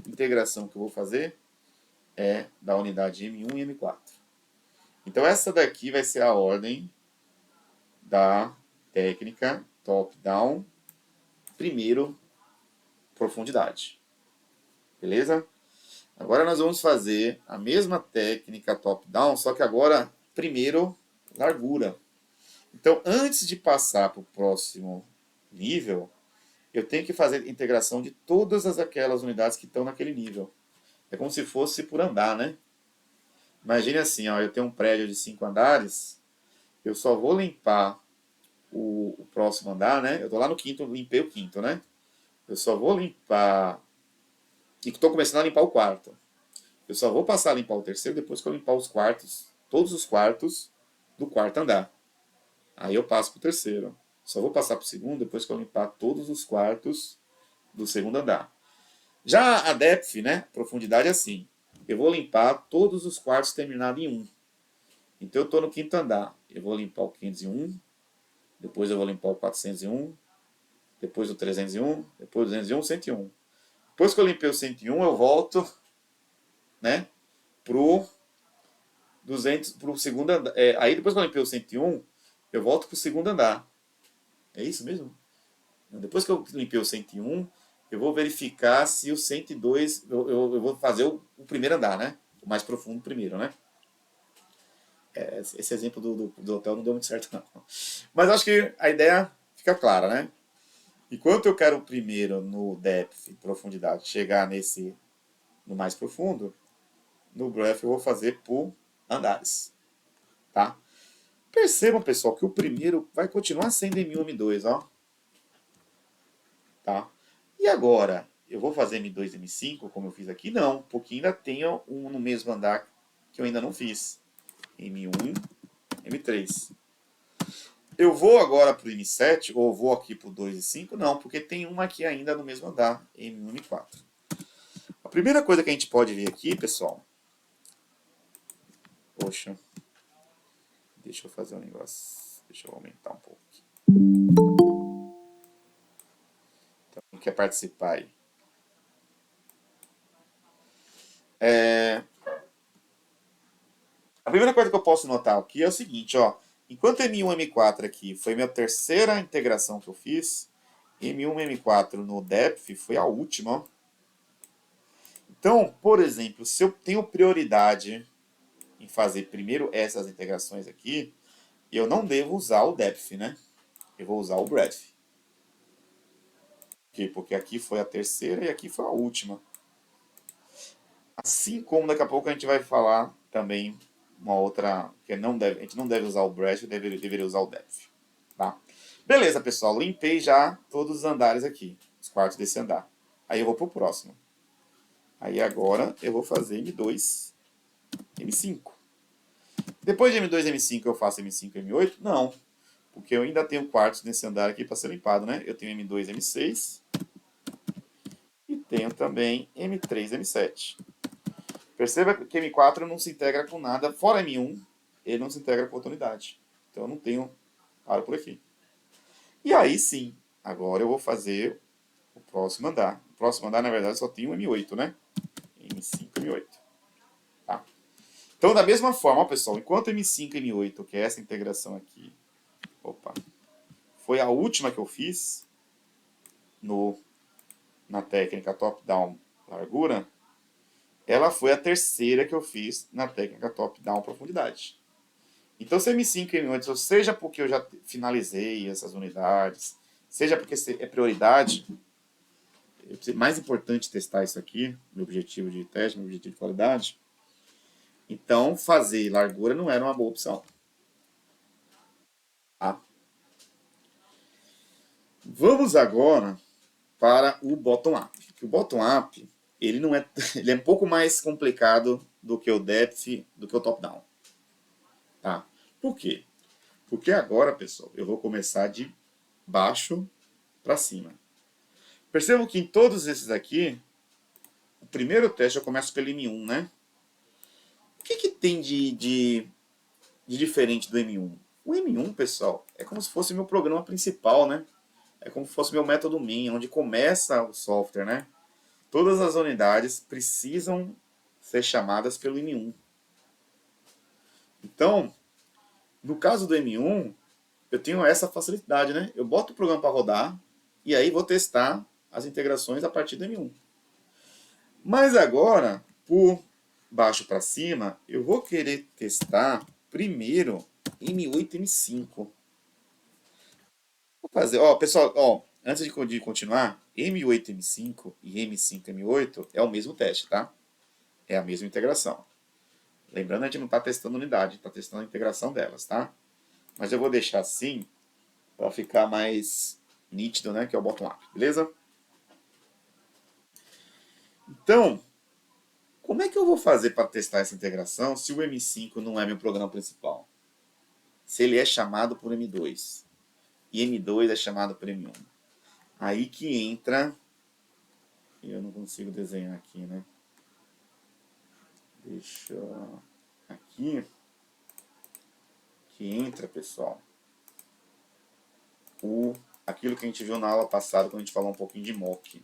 integração que eu vou fazer é da unidade M1 e M4. Então, essa daqui vai ser a ordem da técnica top-down, primeiro, profundidade. Beleza? Agora nós vamos fazer a mesma técnica top-down, só que agora, primeiro, largura. Então, antes de passar para o próximo nível, eu tenho que fazer a integração de todas aquelas unidades que estão naquele nível. É como se fosse por andar, né? Imagine assim, ó, eu tenho um prédio de 5 andares, eu só vou limpar o próximo andar, né? Eu estou lá no quinto, limpei o quinto, né? Eu só vou limpar... E estou começando a limpar o quarto. Eu só vou passar a limpar o terceiro depois que eu limpar os quartos, todos os quartos do quarto andar. Aí eu passo para o terceiro. Só vou passar para o segundo depois que eu limpar todos os quartos do segundo andar. Já a depth, né? Profundidade é assim. Eu vou limpar todos os quartos terminados em 1. Então eu estou no quinto andar. Eu vou limpar o 501. Depois eu vou limpar o 401. depois do 301, depois do 201, 101. Depois que eu limpei o 101, eu volto, né, pro 200, pro segundo andar. Aí depois que eu limpei o 101, eu volto pro segundo andar. É isso mesmo? Depois que eu limpei o 101, eu vou verificar se o 102, eu vou fazer o primeiro andar, né? O mais profundo primeiro, né? Esse exemplo do hotel não deu muito certo, não. Mas acho que a ideia fica clara, né? Enquanto eu quero primeiro no depth, profundidade, chegar no mais profundo, no breadth eu vou fazer por andares, tá? Percebam, pessoal, que o primeiro vai continuar sendo M1, M2, ó. Tá? E agora, eu vou fazer M2, M5, como eu fiz aqui? Não, porque ainda tenho um no mesmo andar que eu ainda não fiz. M1, M3. Eu vou agora para o M7, ou vou aqui para o 2 e 5? Não, porque tem uma aqui ainda no mesmo andar, M1, M4. A primeira coisa que a gente pode ver aqui, pessoal... Poxa, deixa eu fazer um negócio... Deixa eu aumentar um pouco aqui. Então, quem quer participar aí? A primeira coisa que eu posso notar aqui é o seguinte, ó. Enquanto M1 M4 aqui foi minha terceira integração que eu fiz, M1 M4 no depth foi a última, ó. Então, por exemplo, se eu tenho prioridade em fazer primeiro essas integrações aqui, eu não devo usar o depth, né? Eu vou usar o breadth. Por quê? Porque aqui foi a terceira e aqui foi a última. Assim como daqui a pouco a gente vai falar também uma outra, que não deve, a gente não deve usar o breadth, deveria usar o depth. Tá? Beleza, pessoal, limpei já todos os andares aqui, os quartos desse andar. Aí eu vou pro próximo. Aí agora eu vou fazer M2, M5. Depois de M2, M5 eu faço M5, M8? Não, porque eu ainda tenho quartos nesse andar aqui para ser limpado, né? Eu tenho M2, M6 e tenho também M3, M7. Perceba que M4 não se integra com nada, fora M1, ele não se integra com outra unidade. Então eu não tenho, paro por aqui. E aí sim, agora eu vou fazer o próximo andar. O próximo andar, na verdade, só tem um M8, né? M5 e M8. Tá? Então, da mesma forma, ó, pessoal, enquanto M5 e M8, que é essa integração aqui, foi a última que eu fiz na técnica top-down largura, ela foi a terceira que eu fiz na técnica top-down profundidade. Então, se M5 e M8, seja porque eu já finalizei essas unidades, seja porque é prioridade, é mais importante testar isso aqui, meu objetivo de teste, meu objetivo de qualidade, então fazer largura não era uma boa opção. Tá? Vamos agora para o bottom-up. O bottom-up, ele é um pouco mais complicado do que o depth, do que o top-down. Tá? Por quê? Porque agora, pessoal, eu vou começar de baixo para cima. Percebam que em todos esses aqui, o primeiro teste eu começo pelo M1, né? O que tem de diferente do M1? O M1, pessoal, é como se fosse meu programa principal, né? É como se fosse meu método main, onde começa o software, né? Todas as unidades precisam ser chamadas pelo M1. Então, no caso do M1, eu tenho essa facilidade, né? Eu boto o programa para rodar e aí vou testar as integrações a partir do M1. Mas agora, por baixo para cima, eu vou querer testar primeiro M8 e M5. Vou fazer, ó, pessoal, ó, antes de continuar, M8 M5 e M5 M8 é o mesmo teste, tá? É a mesma integração. Lembrando, a gente não está testando unidade, está testando a integração delas, tá? Mas eu vou deixar assim para ficar mais nítido, né? Que é o bottom-up, beleza? Então, como é que eu vou fazer para testar essa integração se o M5 não é meu programa principal? Se ele é chamado por M2 e M2 é chamado por M1. Aí que entra... Eu não consigo desenhar aqui, né? Deixa... Aqui que entra, pessoal, o aquilo que a gente viu na aula passada, quando a gente falou um pouquinho de mock.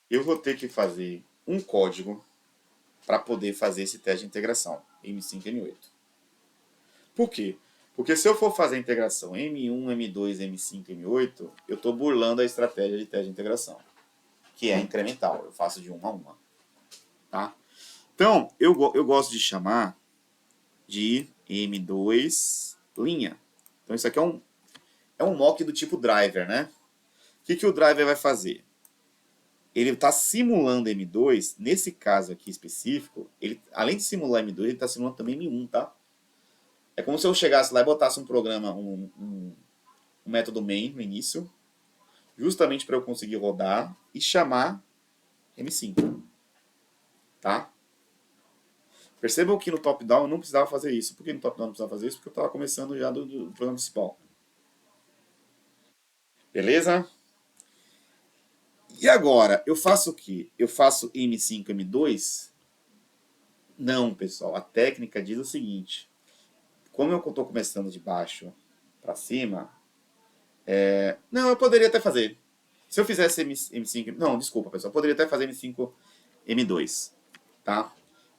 Eu vou ter que fazer um código para poder fazer esse teste de integração, M5 e M8. Por quê? Porque se eu for fazer a integração M1, M2, M5, M8, eu estou burlando a estratégia de teste de integração, que é incremental, eu faço de uma a uma. Tá? Então, eu gosto de chamar de M2 linha. Então, isso aqui é um mock do tipo driver, né? O que o driver vai fazer? Ele está simulando M2, nesse caso aqui específico, ele, além de simular M2, ele está simulando também M1, tá? É como se eu chegasse lá e botasse um programa, um método main no início, justamente para eu conseguir rodar e chamar M5, tá? Percebam que no top-down eu não precisava fazer isso. Por que no top-down não precisava fazer isso? Porque eu estava começando já do programa principal. Beleza? E agora, eu faço o quê? Eu faço M5, M2? Não, pessoal. A técnica diz o seguinte. Como eu estou começando de baixo para cima, não, eu poderia até fazer. Se eu fizesse M5... Não, desculpa, pessoal. Eu poderia até fazer M5, M2. Tá?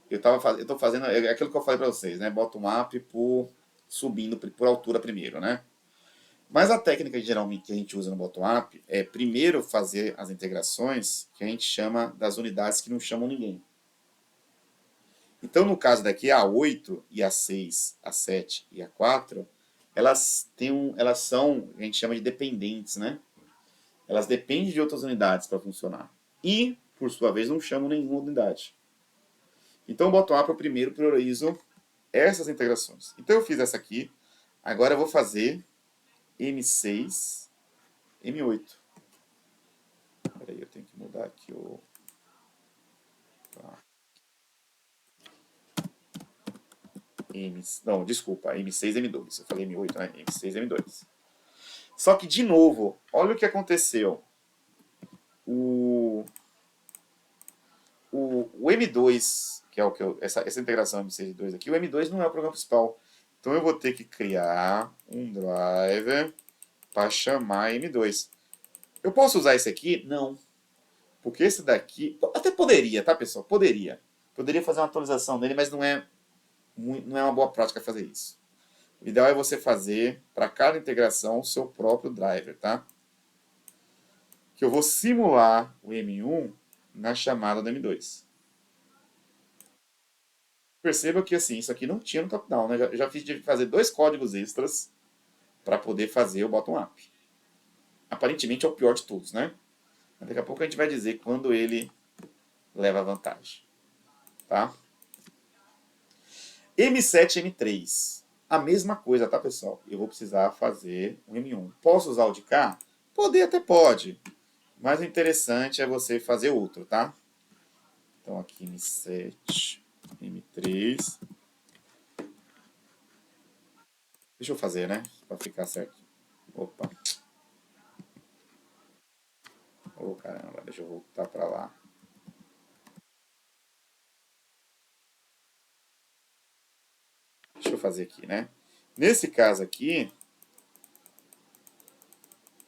Eu estou fazendo aquilo que eu falei para vocês, né? Bottom-up subindo por altura primeiro, né? Mas a técnica geralmente que a gente usa no bottom-up é primeiro fazer as integrações que a gente chama das unidades que não chamam ninguém. Então, no caso daqui, a 8 e a 6, a 7 e a 4, elas são, a gente chama de dependentes, né? Elas dependem de outras unidades para funcionar. E, por sua vez, não chamam nenhuma unidade. Então, o bottom-up eu primeiro priorizo essas integrações. Então, eu fiz essa aqui. Agora eu vou fazer M6, M8. Peraí, eu tenho que mudar aqui o... Tá. Não, desculpa, M6, M2. Eu falei M8, né? M6, M2. Só que, de novo, olha o que aconteceu. O M2, que é o que essa integração M6 M2 aqui, o M2 não é o programa principal. Então eu vou ter que criar um driver para chamar M2. Eu posso usar esse aqui? Não. Porque esse daqui... Até poderia, tá, pessoal? Poderia. Poderia fazer uma atualização dele, mas não é uma boa prática fazer isso. O ideal é você fazer, para cada integração, o seu próprio driver, tá? Que eu vou simular o M1 na chamada do M2. Perceba que assim, isso aqui não tinha no top-down, né? Já fiz de fazer 2 códigos extras para poder fazer o bottom-up. Aparentemente é o pior de todos, né? Mas daqui a pouco a gente vai dizer quando ele leva vantagem. Tá? M7 e M3. A mesma coisa, tá, pessoal? Eu vou precisar fazer um M1. Posso usar o de cá? Poder até pode. Mas o interessante é você fazer outro, tá? Então aqui M7, M3. Deixa eu fazer, né? Pra ficar certo. Opa. Oh, caramba. Deixa eu voltar pra lá. Deixa eu fazer aqui, né? Nesse caso aqui,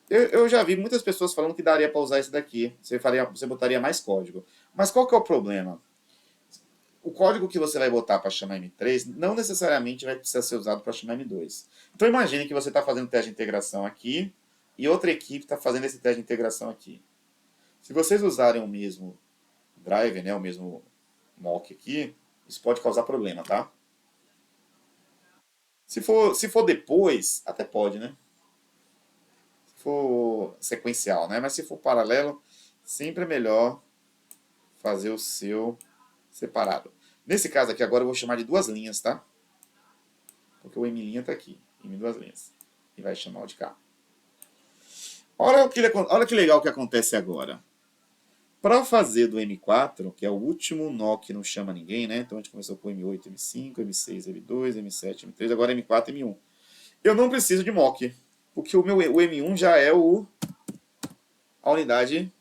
eu já vi muitas pessoas falando que daria para usar esse daqui. Você botaria mais código. Mas qual que é o problema? O código que você vai botar para chamar M3 não necessariamente vai precisar ser usado para chamar M2. Então imagine que você está fazendo teste de integração aqui e outra equipe está fazendo esse teste de integração aqui. Se vocês usarem o mesmo driver, né, o mesmo mock aqui, isso pode causar problema, tá? Se for depois, até pode, né? Se for sequencial, né? Mas se for paralelo, sempre é melhor fazer o seu separado. Nesse caso aqui, agora eu vou chamar de 2 linhas, tá? Porque o M' tá aqui, M 2 linhas. E vai chamar o de cá. Olha que legal que acontece agora. Para fazer do M4, que é o último nó que não chama ninguém, né? Então a gente começou com M8, M5, M6, M2, M7, M3, agora M4, M1. Eu não preciso de mock, porque o M1 já é a unidade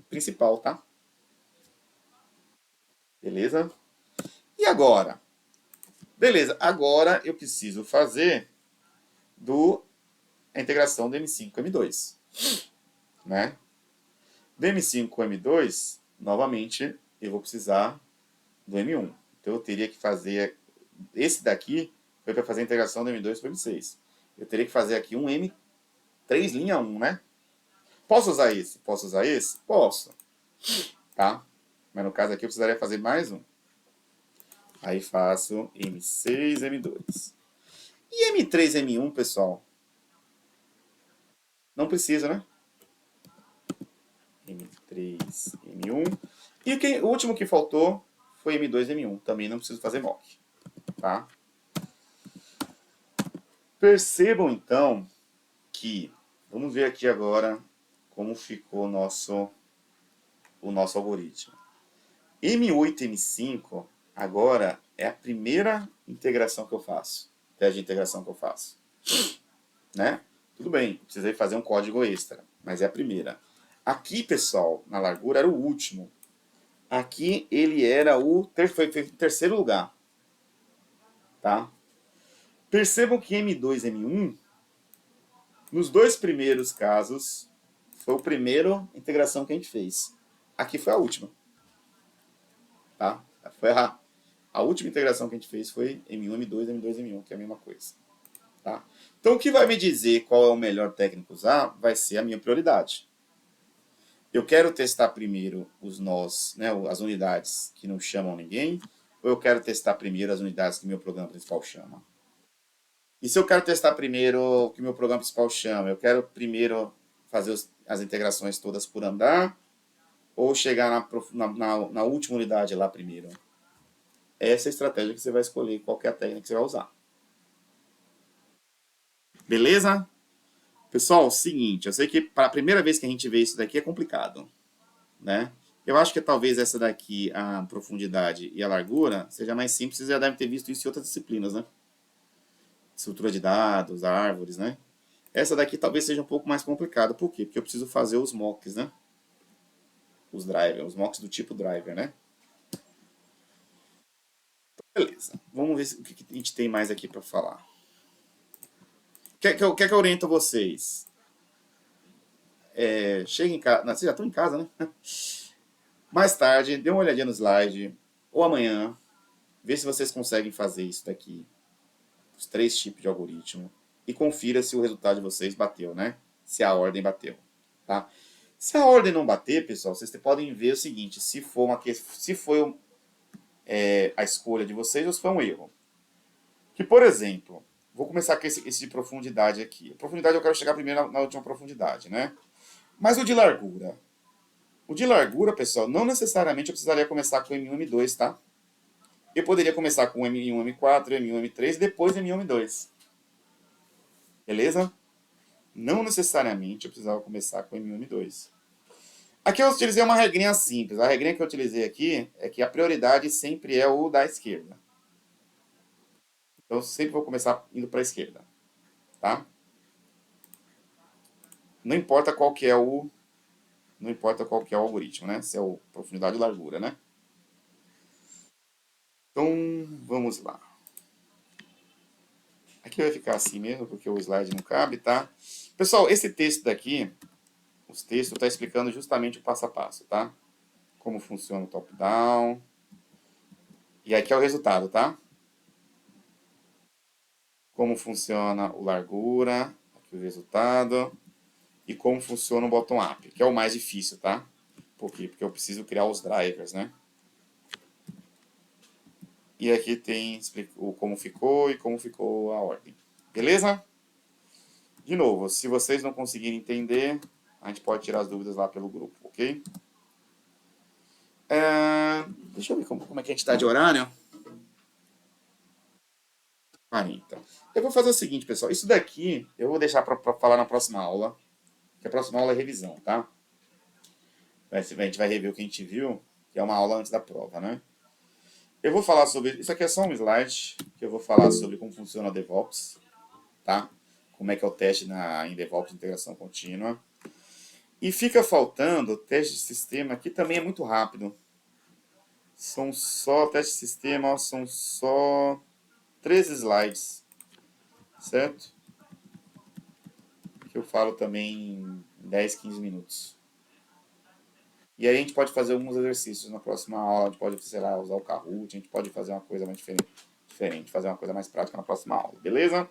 principal, tá? Beleza? E agora? Beleza, agora eu preciso fazer do a integração do M5 com M2. Né? Do M5 com M2, novamente, eu vou precisar do M1. Então, eu teria que fazer... Esse daqui foi para fazer a integração do M2 com o M6. Eu teria que fazer aqui um M3 linha 1, né? Posso usar esse? Posso usar esse? Posso. Tá? Mas no caso aqui eu precisaria fazer mais um. Aí faço M6, M2. E M3, M1, pessoal? Não precisa, né? M3, M1. E o último que faltou foi M2, M1. Também não preciso fazer mock. Tá? Percebam, então, que... Vamos ver aqui agora como ficou o nosso algoritmo. M8 e M5, agora, é a primeira integração que eu faço. Teste de integração que eu faço. Né? Tudo bem, precisei fazer um código extra, mas é a primeira. Aqui, pessoal, na largura, era o último. Aqui, ele era foi em terceiro lugar. Tá? Percebam que M2 e M1, nos dois primeiros casos, foi a primeira integração que a gente fez. Aqui foi a última. Tá? Foi a última integração que a gente fez foi M1, M2, M2, M1, que é a mesma coisa. Tá? Então, o que vai me dizer qual é o melhor técnico usar vai ser a minha prioridade. Eu quero testar primeiro os nós, né, as unidades que não chamam ninguém, ou eu quero testar primeiro as unidades que meu programa principal chama? E se eu quero testar primeiro o que meu programa principal chama, eu quero primeiro fazer as integrações todas por andar, ou chegar na última unidade lá primeiro? Essa é a estratégia que você vai escolher, qual é a técnica que você vai usar. Beleza? Pessoal, seguinte, eu sei que para a primeira vez que a gente vê isso daqui é complicado, né? Eu acho que talvez essa daqui, a profundidade e a largura, seja mais simples, vocês já devem ter visto isso em outras disciplinas, né? Estrutura de dados, árvores, né? Essa daqui talvez seja um pouco mais complicada. Por quê? Porque eu preciso fazer os mocks, né? Os drivers, os mocks do tipo driver, né? Beleza. Vamos ver o que a gente tem mais aqui para falar. Quer que eu oriento vocês? Cheguem em casa. Vocês já estão em casa, né? Mais tarde, dê uma olhadinha no slide. Ou amanhã. Vê se vocês conseguem fazer isso daqui. Os 3 tipos de algoritmo. E confira se o resultado de vocês bateu, né? Se a ordem bateu. Tá? Se a ordem não bater, pessoal, vocês podem ver o seguinte. Se foi a escolha de vocês ou se foi um erro. Que, por exemplo, vou começar com esse de profundidade aqui. A profundidade eu quero chegar primeiro na última profundidade, né? Mas o de largura. O de largura, pessoal, não necessariamente eu precisaria começar com M1 e M2, tá? Eu poderia começar com M1, M4, M1, M3 e depois M1, M2. Beleza? Não necessariamente eu precisava começar com M1, M2. Aqui eu utilizei uma regrinha simples. A regrinha que eu utilizei aqui é que a prioridade sempre é o da esquerda. Então, eu sempre vou começar indo para a esquerda. Tá? Não importa qual que é o algoritmo, né? Se é o profundidade ou largura, né? Então, vamos lá. Aqui vai ficar assim mesmo, porque o slide não cabe, tá? Pessoal, esse texto daqui, os textos está explicando justamente o passo a passo, tá? Como funciona o top-down. E aqui é o resultado, tá? Como funciona o largura, aqui o resultado. E como funciona o bottom-up, que é o mais difícil, tá? Por quê? Porque eu preciso criar os drivers, né? E aqui tem o como ficou e como ficou a ordem. Beleza? De novo, se vocês não conseguirem entender, a gente pode tirar as dúvidas lá pelo grupo, ok? Deixa eu ver como é que a gente está de horário. 40. Eu vou fazer o seguinte, pessoal. Isso daqui eu vou deixar para falar na próxima aula. Que a próxima aula é revisão, tá? A gente vai rever o que a gente viu, que é uma aula antes da prova, né? Eu vou falar sobre... Isso aqui é só um slide, que eu vou falar sobre como funciona o DevOps, tá? Como é que é o teste em DevOps, integração contínua. E fica faltando o teste de sistema, que também é muito rápido. Teste de sistema, são só 13 slides, certo? que eu falo também em 10, 15 minutos. E aí a gente pode fazer alguns exercícios na próxima aula, a gente pode, sei lá, usar o Kahoot, a gente pode fazer uma coisa mais diferente, fazer uma coisa mais prática na próxima aula, beleza?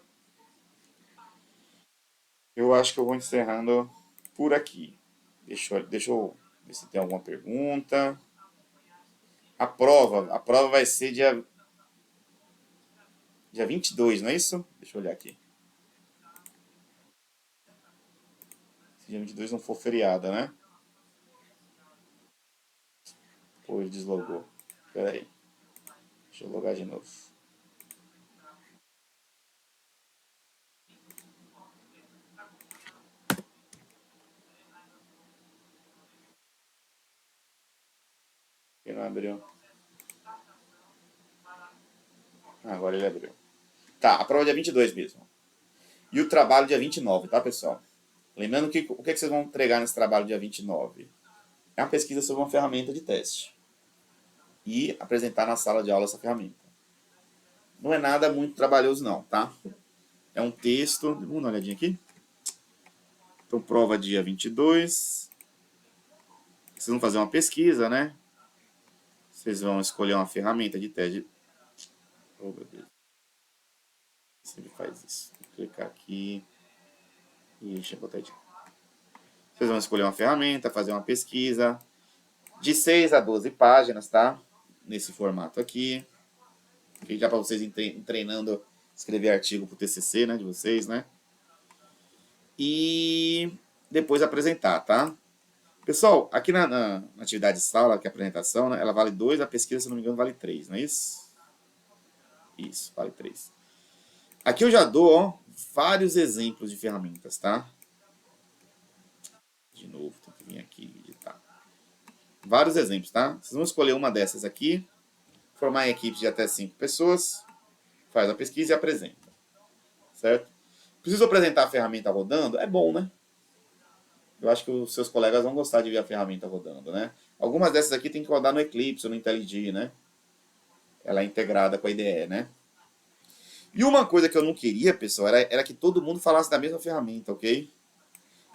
Eu acho que eu vou encerrando por aqui. Deixa eu ver se tem alguma pergunta. A prova vai ser dia 22, não é isso? Deixa eu olhar aqui. Se dia 22 não for feriada, né? Pô, ele deslogou. Pera aí. Deixa eu logar de novo. Ele não abriu. Agora ele abriu. Tá, a prova é dia 22 mesmo. E o trabalho dia 29, tá, pessoal? Lembrando que o que vocês vão entregar nesse trabalho dia 29? É uma pesquisa sobre uma ferramenta de teste. E apresentar na sala de aula essa ferramenta. Não é nada muito trabalhoso não, tá? É um texto. Vamos dar uma olhadinha aqui? Então, prova dia 22. Vocês vão fazer uma pesquisa, né? Vocês vão escolher uma ferramenta de teste. Oh, meu Deus. Sempre faz isso. Vou clicar aqui. E deixa eu botar aqui. Vocês vão escolher uma ferramenta, fazer uma pesquisa. De 6 a 12 páginas, tá? Nesse formato aqui. Que já para vocês treinando escrever artigo para o TCC, né? De vocês, né? E depois apresentar, tá? Pessoal, aqui na atividade de sala, que é a apresentação, né, ela vale 2, a pesquisa, se não me engano, vale 3, não é isso? Isso, vale 3. Aqui eu já dou, ó, vários exemplos de ferramentas, tá? De novo, tem que vir aqui e editar. Vários exemplos, tá? Vocês vão escolher uma dessas aqui, formar em equipes de até 5 pessoas, faz a pesquisa e apresenta, certo? Preciso apresentar a ferramenta rodando? É bom, né? Eu acho que os seus colegas vão gostar de ver a ferramenta rodando, né? Algumas dessas aqui tem que rodar no Eclipse ou no IntelliJ, né? Ela é integrada com a IDE, né? E uma coisa que eu não queria, pessoal, era que todo mundo falasse da mesma ferramenta, ok?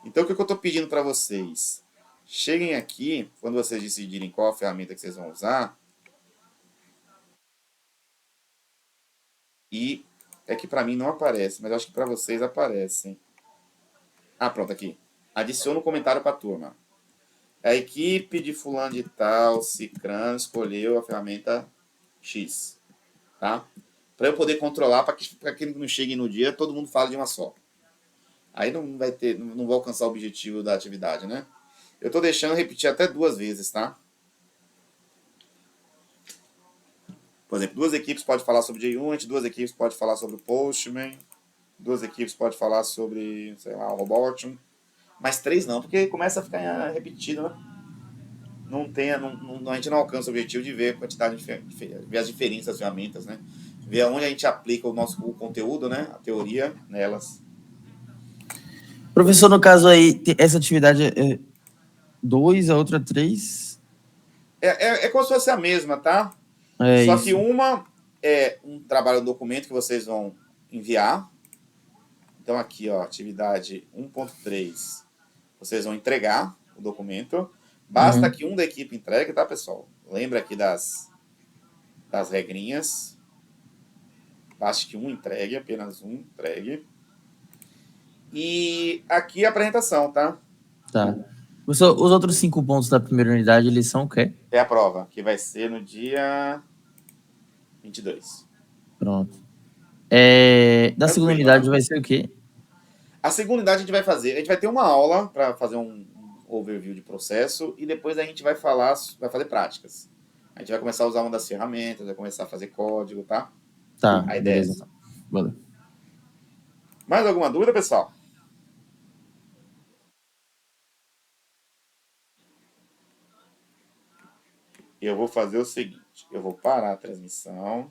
Então, o que eu estou pedindo para vocês? Cheguem aqui, quando vocês decidirem qual a ferramenta que vocês vão usar. E é que para mim não aparece, mas eu acho que para vocês aparecem. Ah, pronto, aqui. Adiciona um comentário para a turma. A equipe de fulano de tal, Cicrano, escolheu a ferramenta X, tá? Para eu poder controlar, para que não chegue no dia, todo mundo fale de uma só. Aí não vai ter, não vou alcançar o objetivo da atividade, né? Eu estou deixando repetir até 2 vezes, tá? Por exemplo, 2 equipes podem falar sobre JUnit, 2 equipes podem falar sobre o Postman, 2 equipes podem falar sobre, sei lá, o Robotium, mas 3 não, porque começa a ficar repetido, né? A gente não alcança o objetivo de ver a quantidade ver as diferenças das ferramentas, né? Ver onde a gente aplica o conteúdo, né? A teoria nelas. Professor, no caso aí, essa atividade é 2, a outra 3? É como se fosse a mesma, tá? É Só isso. que uma é um trabalho documento que vocês vão enviar. Então aqui, ó, atividade 1.3, vocês vão entregar o documento. Basta que um da equipe entregue, tá, pessoal? Lembra aqui das regrinhas. Basta que um entregue, apenas um entregue. E aqui a apresentação, tá? Tá. Professor, os outros 5 pontos da primeira unidade, eles são o quê? É a prova, que vai ser no dia 22. Pronto. Da segunda Tranquilo, unidade né? vai ser o quê? A segunda unidade a gente vai ter uma aula para fazer um overview de processo e depois a gente vai fazer práticas. A gente vai começar a usar uma das ferramentas, vai começar a fazer código, tá? Tá, A ideia beleza. é essa. Valeu. Mais alguma dúvida, pessoal? Eu vou fazer o seguinte, eu vou parar a transmissão.